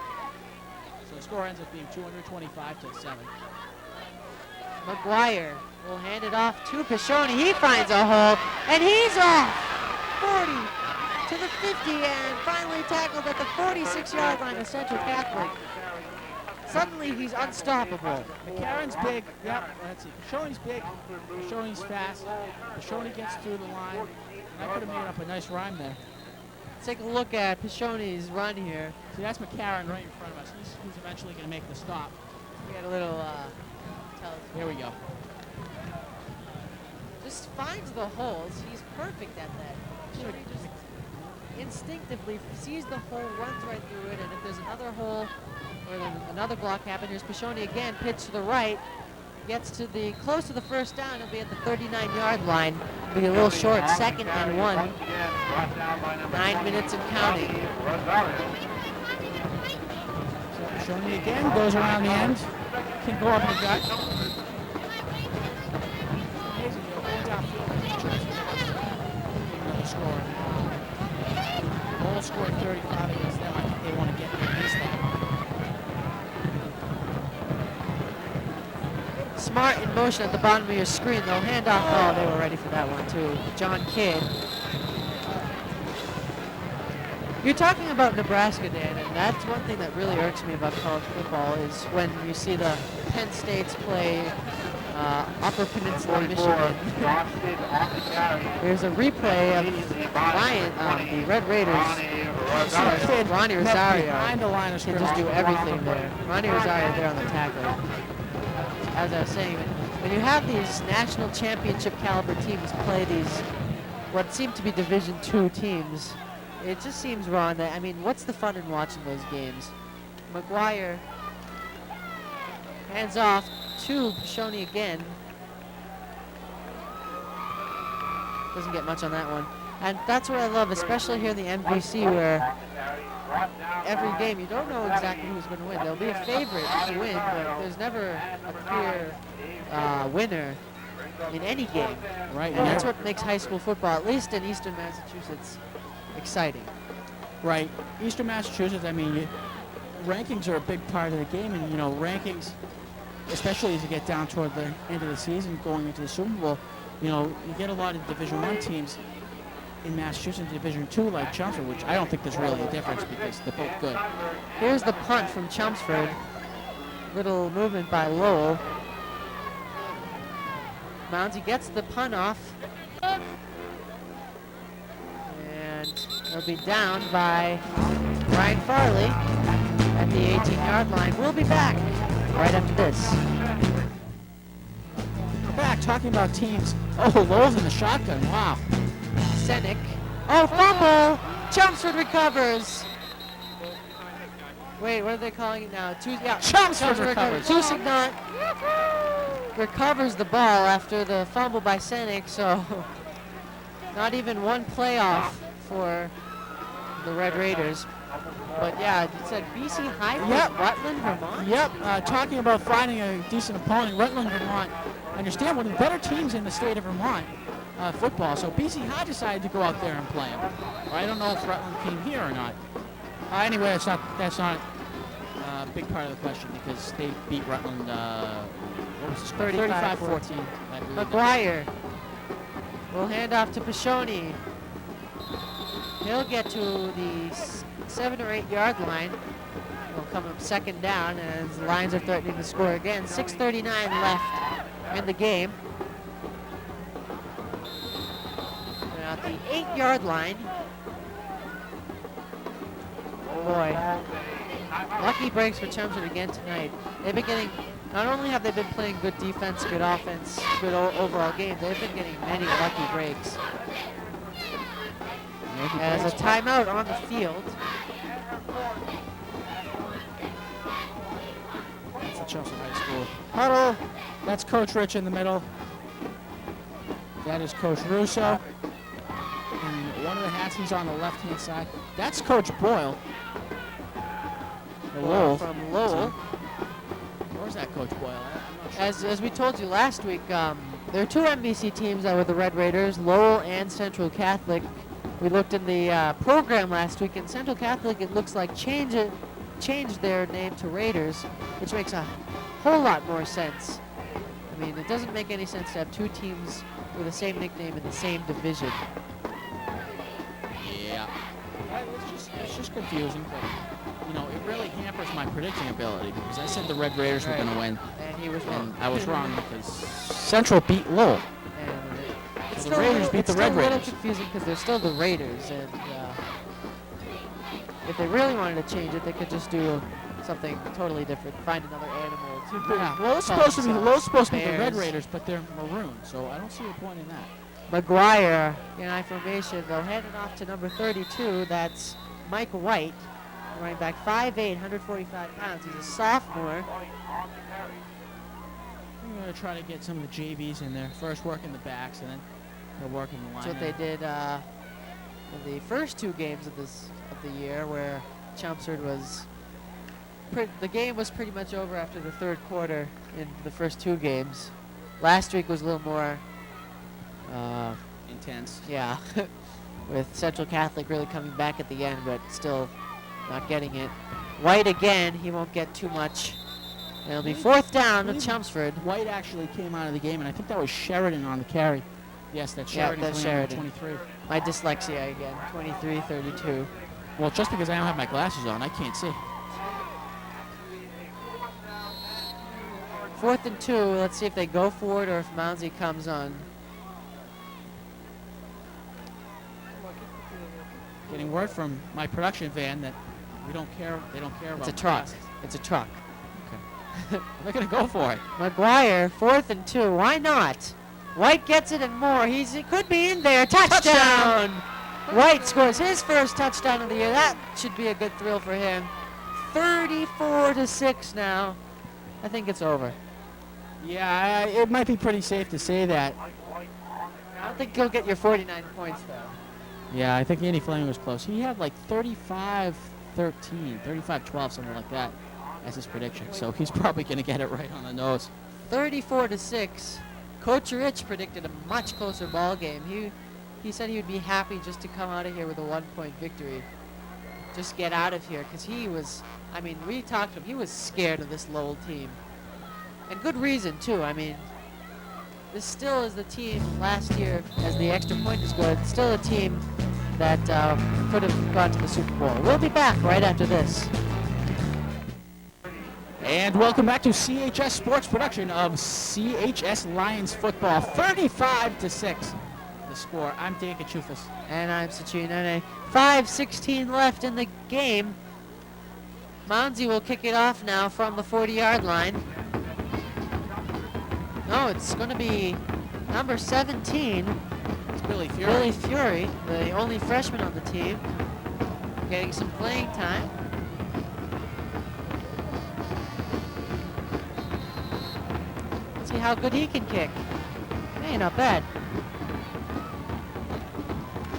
So the score ends up being 225-7. McGuire will hand it off to Pashoni. He finds a hole, and he's off. 40 to the 50, and finally tackled at the 46-yard line of Central Catholic. Suddenly, he's unstoppable. McCarron's big. Yep, let's see. Pashoni's big. Pashoni's fast. Pashoni gets through the line. And I could have made up a nice rhyme there. Let's take a look at Pashoni's run here. See, that's McCarron right in front of us. He's eventually going to make the stop. We had a little Here we go. just finds the holes. He's perfect at that. Pashoni just instinctively sees the hole, runs right through it, and if there's another hole or then another block happen, here's Pashoni again, pitch to the right, gets to the close to the first down. He'll be at the 39-yard line. Be a little short, 2nd and 1. 9 minutes and counting. So Pashoni again goes around the end. Can go up the gut. Amazing, going downfield and he tries to get another score. Lowell scored 35 against them. I think they want to get at least that. Smart in motion at the bottom of your screen, though. Hand off. Oh, they were ready for that one, too. John Kidd. You're talking about Nebraska, Dan, and that's one thing that really irks me about college football is when you see the Penn States play Upper Peninsula, Michigan. There's a replay of Ryan, the Red Raiders. Ronnie Rosario Behind the line of can scrimmage. just do everything there. Ronnie Rosario there on the tackle. As I was saying, when you have these national championship caliber teams play these what seem to be Division II teams, it just seems wrong. That, I mean, what's the fun in watching those games? McGuire hands off to Pashoni again. Doesn't get much on that one. And that's what I love, especially here in the MVC, where every game you don't know exactly who's going to win. There'll be a favorite to win, but there's never a clear winner in any game. Right. And that's what makes high school football, at least in Eastern Massachusetts, exciting. Right. Eastern Massachusetts, I mean, rankings are a big part of the game, and, rankings, especially as you get down toward the end of the season, going into the Super Bowl, you get a lot of Division I teams in Massachusetts, Division II, like Chelmsford, which I don't think there's really a difference because they're both good. Here's the punt from Chelmsford. Little movement by Lowell. Mounsey gets the punt off. And it'll be down by Ryan Farley at the 18-yard line. We'll be back right after this. We're back talking about teams. Oh, Lowell's in the shotgun. Wow. Senek. Oh, fumble! Chelmsford recovers. Wait, what are they calling it now? Chelmsford recovers. Tusignant recovers the ball after the fumble by Senek, so not even one playoff for the Red Raiders. But yeah, it said BC High versus Rutland, Vermont? Yep, talking about finding a decent opponent, Rutland, Vermont. I understand one of the better teams in the state of Vermont. Football, so BC High decided to go out there and play him. I don't know if Rutland came here or not. Anyway, that's not a big part of the question because they beat Rutland. What was the score? 35-14. McGuire will hand off to Pashoni. He'll get to the 7 or 8 yard line. He'll come up 2nd down as the Lions are threatening to score again. 6:39 left in the game. At the 8 yard line. Boy, lucky breaks for Chelmsford again tonight. They've been getting, not only have they been playing good defense, good offense, good overall game, they've been getting many lucky breaks. As a timeout on the field. It's for Chelsea High School. Huddle. That's Coach Rich in the middle. That is Coach Russo. And one of the hats, he's on the left-hand side. That's Coach Boyle. The Lowell. From Lowell. Where's that Coach Boyle? I'm not sure. As we told you last week, there are two MBC teams that were the Red Raiders, Lowell and Central Catholic. We looked in the program last week, and Central Catholic, it looks like changed their name to Raiders, which makes a whole lot more sense. I mean, it doesn't make any sense to have two teams with the same nickname in the same division. Yeah. It's just confusing, but, you know, it really hampers my predicting ability because I said the Red Raiders were going to win. And he was wrong. And I was wrong because Central beat Lowell. It's So the Raiders beat the Red Raiders. It's still a little Raiders. confusing because they're still the Raiders, and if they really wanted to change it, they could just do something totally different, find another animal. Yeah. Lowell's supposed to be the Red Bears. Raiders, but they're maroon, so I don't see a point in that. McGuire in I formation. They'll hand it off to number 32. That's Mike White, running back 5'8", 145 pounds. He's a sophomore. I'm going to try to get some of the JVs in there. First working the backs, and then they'll work in the line. That's what they did in the first two games of the year, where Chelmsford was. The game was pretty much over after the third quarter in the first two games. Last week was a little more intense. Yeah, with Central Catholic really coming back at the end, but still not getting it. White again, he won't get too much. It'll be fourth down to Chelmsford. White actually came out of the game, and I think that was Sheridan on the carry. Yes, that's Sheridan. Yeah, that's Sheridan. 23. My dyslexia again, 23-32. Well, just because I don't have my glasses on, I can't see. 4th and 2, let's see if they go for it or if Mounsey comes on. Getting word from my production van that they don't care about It's a truck. glasses. It's a truck. Okay. They're going to go for it. McGuire, 4th and 2, why not? White gets it and more. He could be in there. Touchdown! White scores his first touchdown of the year. That should be a good thrill for him. 34-6 now. I think it's over. Yeah, it might be pretty safe to say that. I don't think you'll get your 49 points, though. Yeah, I think Andy Fleming was close. He had like 35-13, 35-12, something like that as his prediction. So he's probably going to get it right on the nose. 34-6. Coach Rich predicted a much closer ball game. He said he would be happy just to come out of here with a 1-point victory. Just get out of here, because he was, I mean, we talked to him, he was scared of this Lowell team. And good reason, too. I mean, this still is the team last year, as the extra point is good, still a team that could have gone to the Super Bowl. We'll be back right after this. And welcome back to CHS Sports production of CHS Lions football. 35-6 the score. I'm Dan Kachufis. And I'm Sachin Nene. 5:16 left in the game. Mounsey will kick it off now from the 40-yard line. No, it's going to be number 17. It's Billy Fury. Billy Fury, the only freshman on the team, getting some playing time. Let's see how good he can kick. Hey, not bad.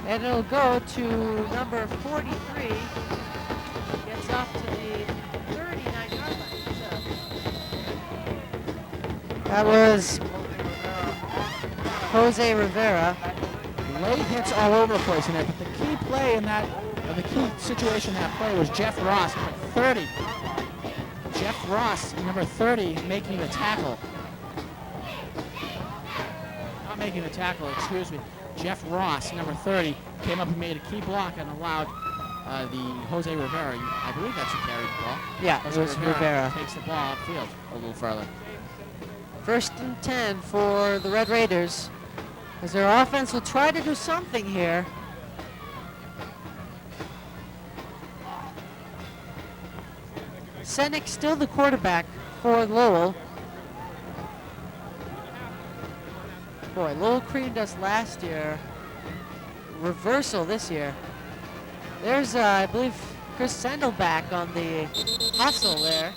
And it'll go to number 43. Gets off to the 39-yard line. That was Jose Rivera. Late hits all over the place in there, but the key play in that, or the key situation in that play was Jeff Ross, number 30. Jeff Ross, number 30, making the tackle. Not making the tackle, excuse me. Jeff Ross, number 30, came up and made a key block and allowed the Jose Rivera, I believe that's who carried the ball. Yeah, Jose it was Rivera. Takes the ball upfield a little further. 1st and 10 for the Red Raiders, as their offense will try to do something here. Senek still the quarterback for Lowell. Boy, Lowell creamed us last year. Reversal this year. There's, I believe, Chris Sendelback on the hustle there.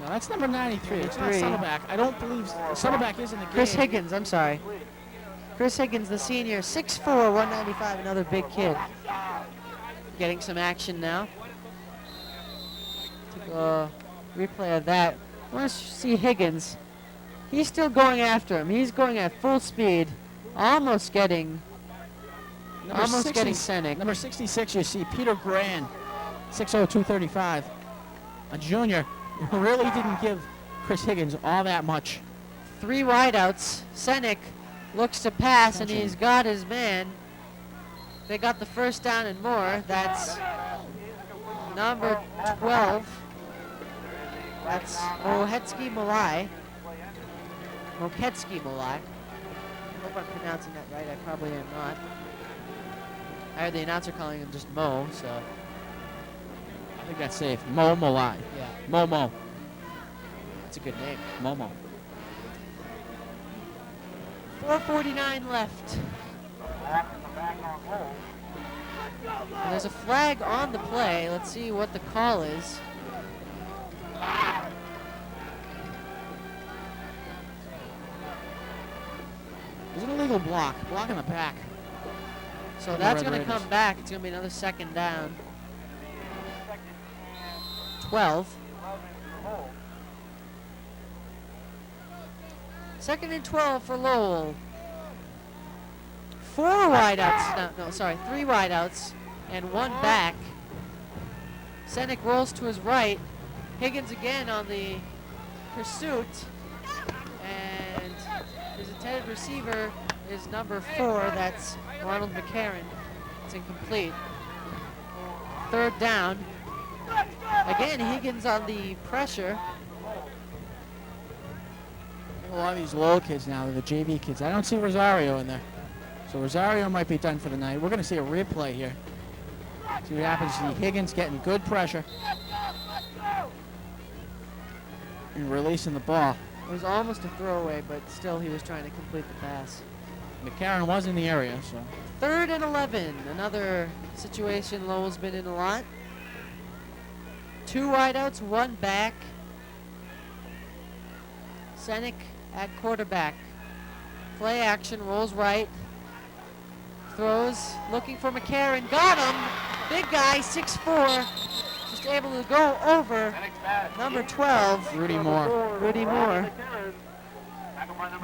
No, that's number 93. It's not 93. Saddleback. I don't believe Saddleback is in the game. Chris Higgins, I'm sorry. Chris Higgins, the senior, 6'4", 195, another big kid. Getting some action now. Took a replay of that. I want to see Higgins. He's still going after him. He's going at full speed. Almost getting Senek. Number 66, you see Peter Grand, 6'0", 235. A junior who really didn't give Chris Higgins all that much. 3 wideouts. Senek looks to pass, and he's got his man. They got the first down and more. That's number 12. That's Moketsky Malai. I hope I'm pronouncing that right. I probably am not. I heard the announcer calling him just Mo, so. I think that's safe. Mo Malai. Yeah. Momo. That's a good name. Momo. 4:49 left. And there's a flag on the play. Let's see what the call is. There's an illegal block in the back. So that's going to come back. It's going to be another second down. 12. Second and 12 for Lowell. 4 wideouts. No, sorry, 3 wideouts and 1 back. Senek rolls to his right. Higgins again on the pursuit. And his intended receiver is number 4. That's Ronald McCarron. It's incomplete. Third down. Again, Higgins on the pressure. A lot of these Lowell kids now, the JV kids. I don't see Rosario in there. So Rosario might be done for the night. We're going to see a replay here. See what happens. See Higgins getting good pressure and releasing the ball. It was almost a throwaway, but still he was trying to complete the pass. McCarron was in the area, so. 3rd and 11. Another situation Lowell's been in a lot. 2 wideouts, 1 back. Senek at quarterback. Play action, rolls right. Throws, looking for McCarron. Got him! Big guy, 6'4". Just able to go over number 12. Rudy Moore. Rudy Moore.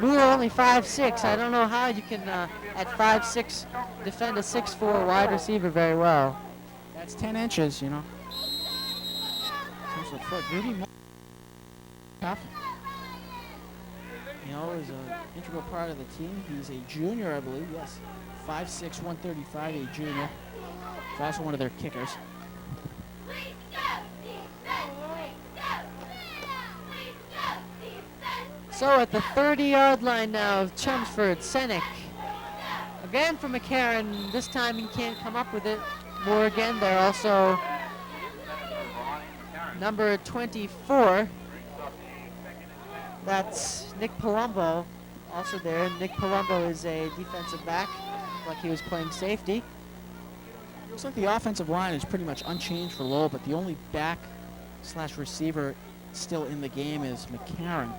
Moore only 5'6". I don't know how you can, at 5'6", defend a 6'4" wide receiver very well. That's 10 inches, you know. Rudy Moore. Tough. You know, is an integral part of the team. He's a junior, I believe, yes. 5'6", 135, a junior. He's also one of their kickers. So at the 30-yard line now of Chelmsford, Senek. Again for McCarron. This time he can't come up with it. Moore again there. Also number 24. That's Nick Palumbo, also there. Nick Palumbo is a defensive back, like he was playing safety. Looks like the offensive line is pretty much unchanged for Lowell, but the only back/receiver still in the game is McCarron.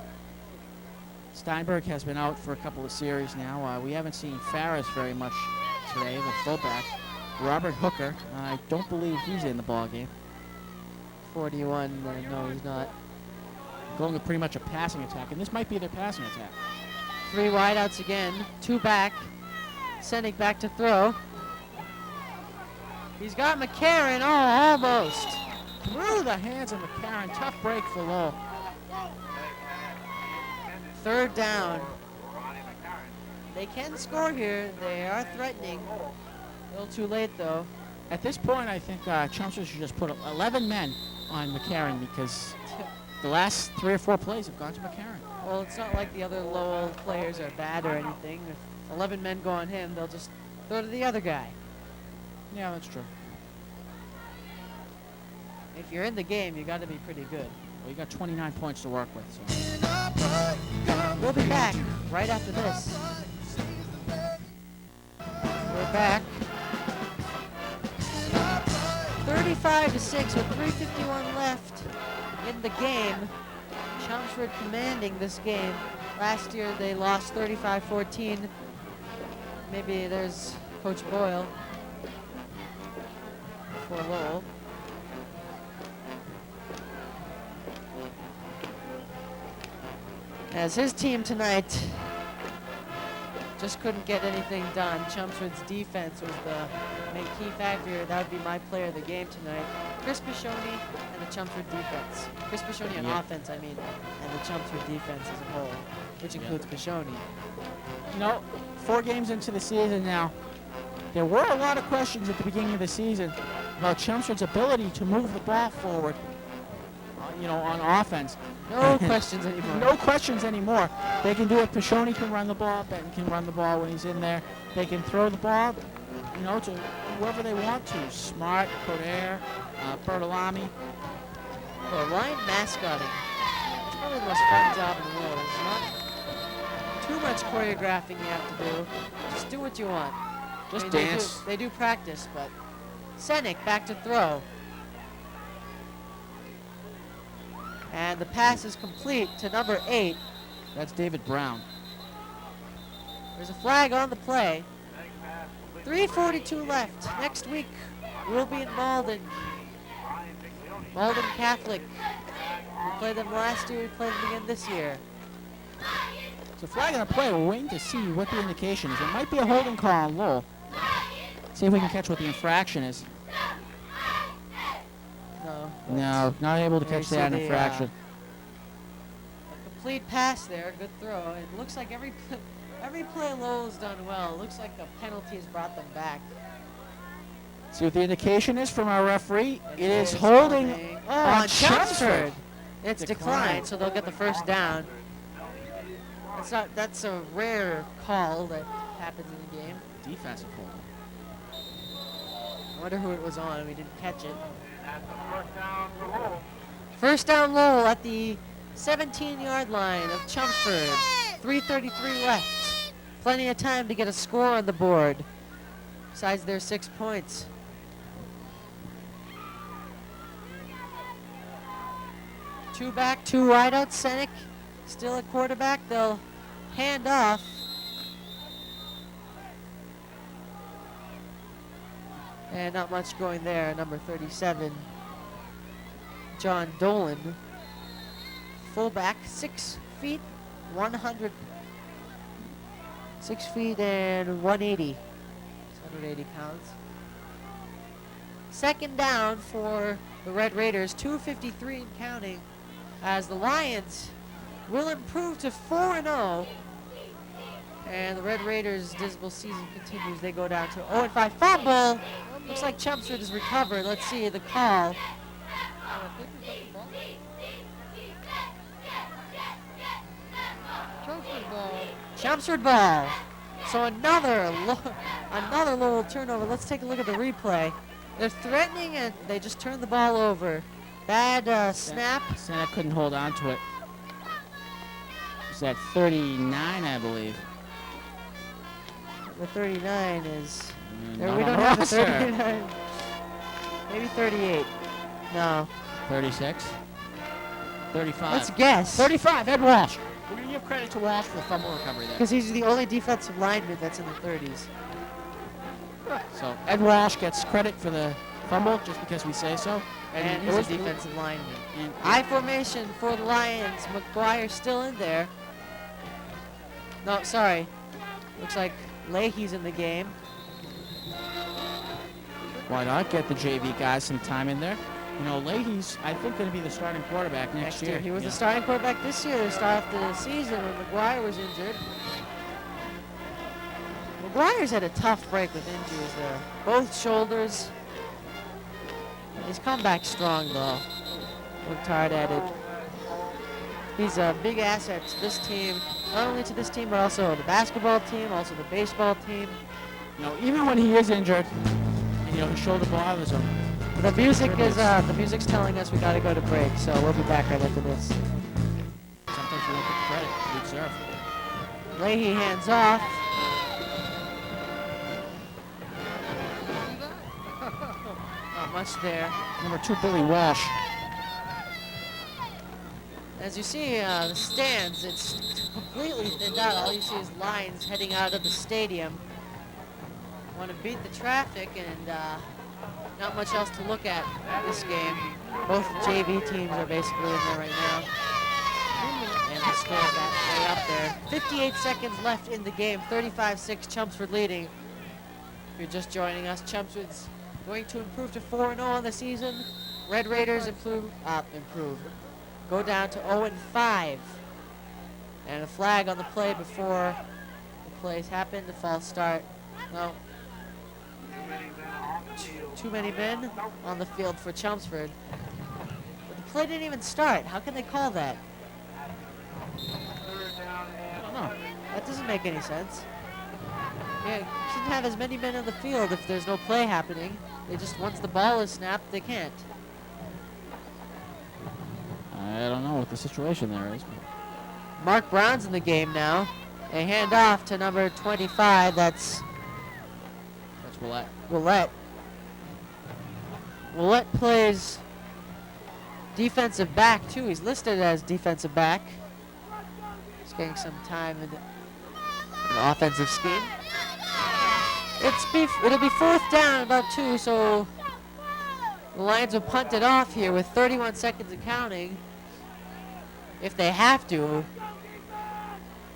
Steinberg has been out for a couple of series now. We haven't seen Farris very much today, the fullback. Robert Hooker, I don't believe he's in the ball game. 41, no, he's not. Going with pretty much a passing attack, and this might be their passing attack. 3 wideouts again, 2 back. Senek back to throw. He's got McCarron, almost. Through the hands of McCarron, tough break for Lowell. 3rd down. They can score here. They are threatening. A little too late, though. At this point, I think Chelmsford should just put 11 men on McCarron because the last 3 or 4 plays have gone to McCarron. Well, it's not like the other Lowell players are bad or anything. If 11 men go on him, they'll just throw to the other guy. Yeah, that's true. If you're in the game, you got to be pretty good. Well, you got 29 points to work with. So. We'll be back right after this. We're back. 35-6 with 3:51 left in the game. Chelmsford commanding this game. Last year they lost 35-14. Maybe there's Coach Boyle for Lowell. As his team tonight just couldn't get anything done. Chelmsford's defense was the main key factor. That would be my player of the game tonight. Chris Pashoni and the Chelmsford defense. Chris Pashoni on offense, I mean, and the Chelmsford defense as a whole, which includes Pashoni. You know, 4 games into the season now, there were a lot of questions at the beginning of the season about Chelmsford's ability to move the ball forward, you know, on offense. No questions anymore. No questions anymore. They can do it. Pashoni can run the ball. Benton can run the ball when he's in there. They can throw the ball, you know, to whoever they want to. Smart, Coder, Bertolami. Well, line mascotting. It's probably the most fun job in the world. It's not too much choreographing you have to do. Just do what you want. Just dance. They do practice, but Senek back to throw. And the pass is complete to number 8. That's David Brown. There's a flag on the play. 3:42 left. Next week, we'll be in Malden. Malden Catholic. We played them last year. We played them again this year. So flag on the play. We're waiting to see what the indication is. It might be a holding call on Lowell. See if we can catch what the infraction is. No, not able to catch that infraction. A complete pass there, good throw. It looks like every play Lowell's done well. It looks like a penalty has brought them back. See what the indication is from our referee. It is holding on Chelmsford. It's declined, so they'll get the first down. That's a rare call that happens in the game. Defensive hold. I wonder who it was on. We didn't catch it. First down for Lowell. First down Lowell at the 17-yard line of Chelmsford. 3:33 left. Plenty of time to get a score on the board, besides their 6 points. Two back, two wideouts. Senek still at quarterback. They'll hand off. And not much going there. Number 37, John Dolan. Fullback, 6 feet, 100. 6 feet and 180. 180 pounds. Second down for the Red Raiders, 2:53 and counting, as the Lions will improve to 4-0. And the Red Raiders' dismal season continues. They go down to 0-5. Fumble! Looks like Chelmsford has recovered. Let's see the call. Chelmsford ball. So another Lowell turnover. Let's take a look at the replay. They're threatening and they just turned the ball over. Bad snap. Santa couldn't hold on to it. It's at 39, I believe. The 39 is... Not we on don't the have a roster. 39. Maybe 38. No. 36. 35. Let's guess. 35, Ed Walsh. We're going to give credit to Walsh for the fumble recovery there. Because he's the only defensive lineman that's in the 30s. So Ed Walsh gets credit for the fumble just because we say so. And he's a defensive lineman. And I formation for the Lions. McGuire's still in there. No, sorry. Looks like Leahy's in the game. why not get the JV guys some time in there? You know, Leahy's, I think, going to be the starting quarterback next year. He was the starting quarterback this year to start off the season when McGuire was injured. McGuire's had a tough break with injuries there. Both shoulders. He's come back strong, though. Worked hard at it. He's a big asset to this team. Not only to this team, but also the basketball team, also the baseball team. You know, even when he is injured, and, you know, his shoulder bothers him. The music's telling us we got to go to break, so we'll be back right after this. Sometimes we don't get the credit we deserve. Leahy hands off. Not much there. Number 2, Billy Walsh. As you see the stands, it's completely thinned out. All you see is lines heading out of the stadium. Want to beat the traffic, and not much else to look at this game. Both JV teams are basically in there right now. And the score is that way up there. 58 seconds left in the game. 35-6, Chelmsford leading. If you're just joining us, Chelmsford's going to improve to 4-0 on the season. Red Raiders improve. Go down to 0-5. And a flag on the play before the plays happen. The false start. No. Too many men on the field for Chelmsford. But the play didn't even start. How can they call that? I don't know. That doesn't make any sense. Yeah, you shouldn't have as many men on the field if there's no play happening. They just, once the ball is snapped, they can't. I don't know what the situation there is. Mark Brown's in the game now. A handoff to number 25. That's Willett. Willett plays defensive back too. He's listed as defensive back. He's getting some time in the offensive scheme. It'll be 4th down, about 2, so the Lions will punt it off here with 31 seconds and counting. If they have to.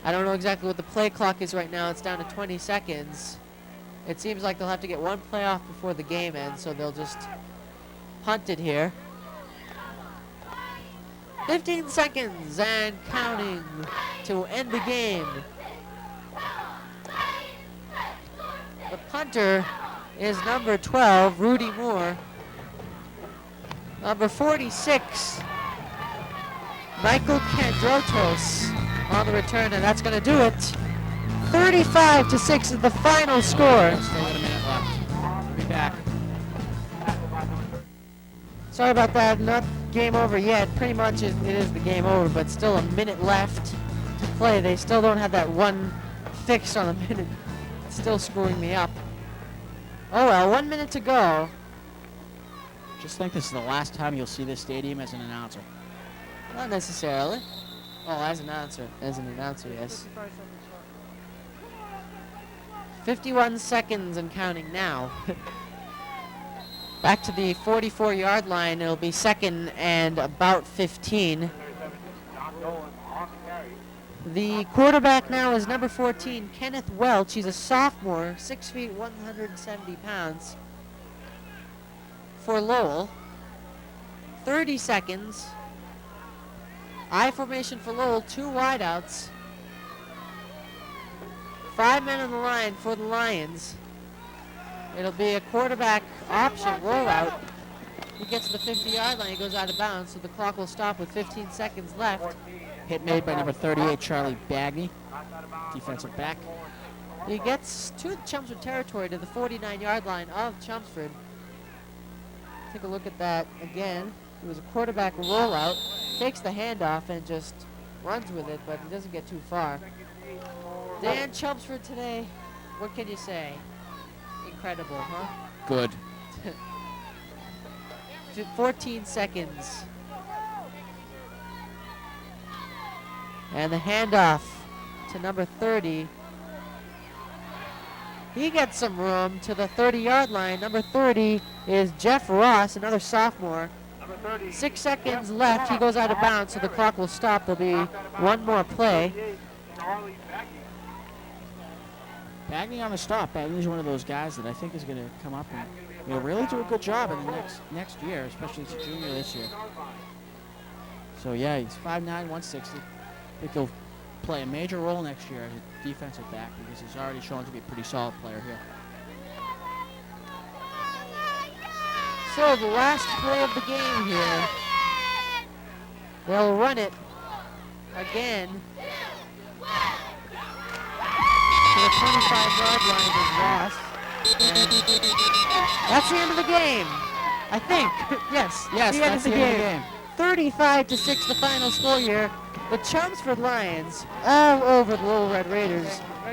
I don't know exactly what the play clock is right now. It's down to 20 seconds. It seems like they'll have to get one play off before the game ends, so they'll just punt it here. 15 seconds and counting to end the game. The punter is number 12, Rudy Moore. Number 46, Michael Kandrotos on the return, and that's going to do it. 35-6 is the final score. Still got a minute left. We'll be back. Sorry about that, not game over yet. Pretty much it is the game over, but still a minute left to play. They still don't have that one fixed on a minute. It's still screwing me up. Oh well, 1 minute to go. Just think this is the last time you'll see this stadium as an announcer. Not necessarily. Oh, as an announcer, yes. 51 seconds and counting now. Back to the 44-yard line. It'll be 2nd and about 15. The quarterback now is number 14, Kenneth Welch. He's a sophomore, 6 feet, 170 pounds. For Lowell. 30 seconds. I formation for Lowell, 2 wideouts. 5 men on the line for the Lions. It'll be a quarterback option rollout. He gets to the 50-yard line, he goes out of bounds, so the clock will stop with 15 seconds left. Hit made by number 38, Charlie Bagney, defensive back. He gets to the Chelmsford territory to the 49-yard line of Chelmsford. Take a look at that again. It was a quarterback rollout, takes the handoff and just runs with it, but he doesn't get too far. Dan, Chelmsford today, what can you say? Incredible, huh? Good. 14 seconds. And the handoff to number 30. He gets some room to the 30-yard line. Number 30 is Jeff Ross, another sophomore. 6 seconds left. He goes out of bounds, so the clock will stop. There'll be one more play. Bagney on the stop. Bagney's one of those guys that I think is going to come up and really do a good job in the next year, especially as a junior this year. So yeah, he's 5'9", 160. I think he'll play a major role next year as a defensive back because he's already shown to be a pretty solid player here. So the last play of the game here. They'll run it again to the 25-yard line of Ross. And that's the end of the game, I think. Yes, Yes, the end that's of the the end game. of the game. 35-6 the final score here. The Chelmsford Lions all over the Lowell Red Raiders.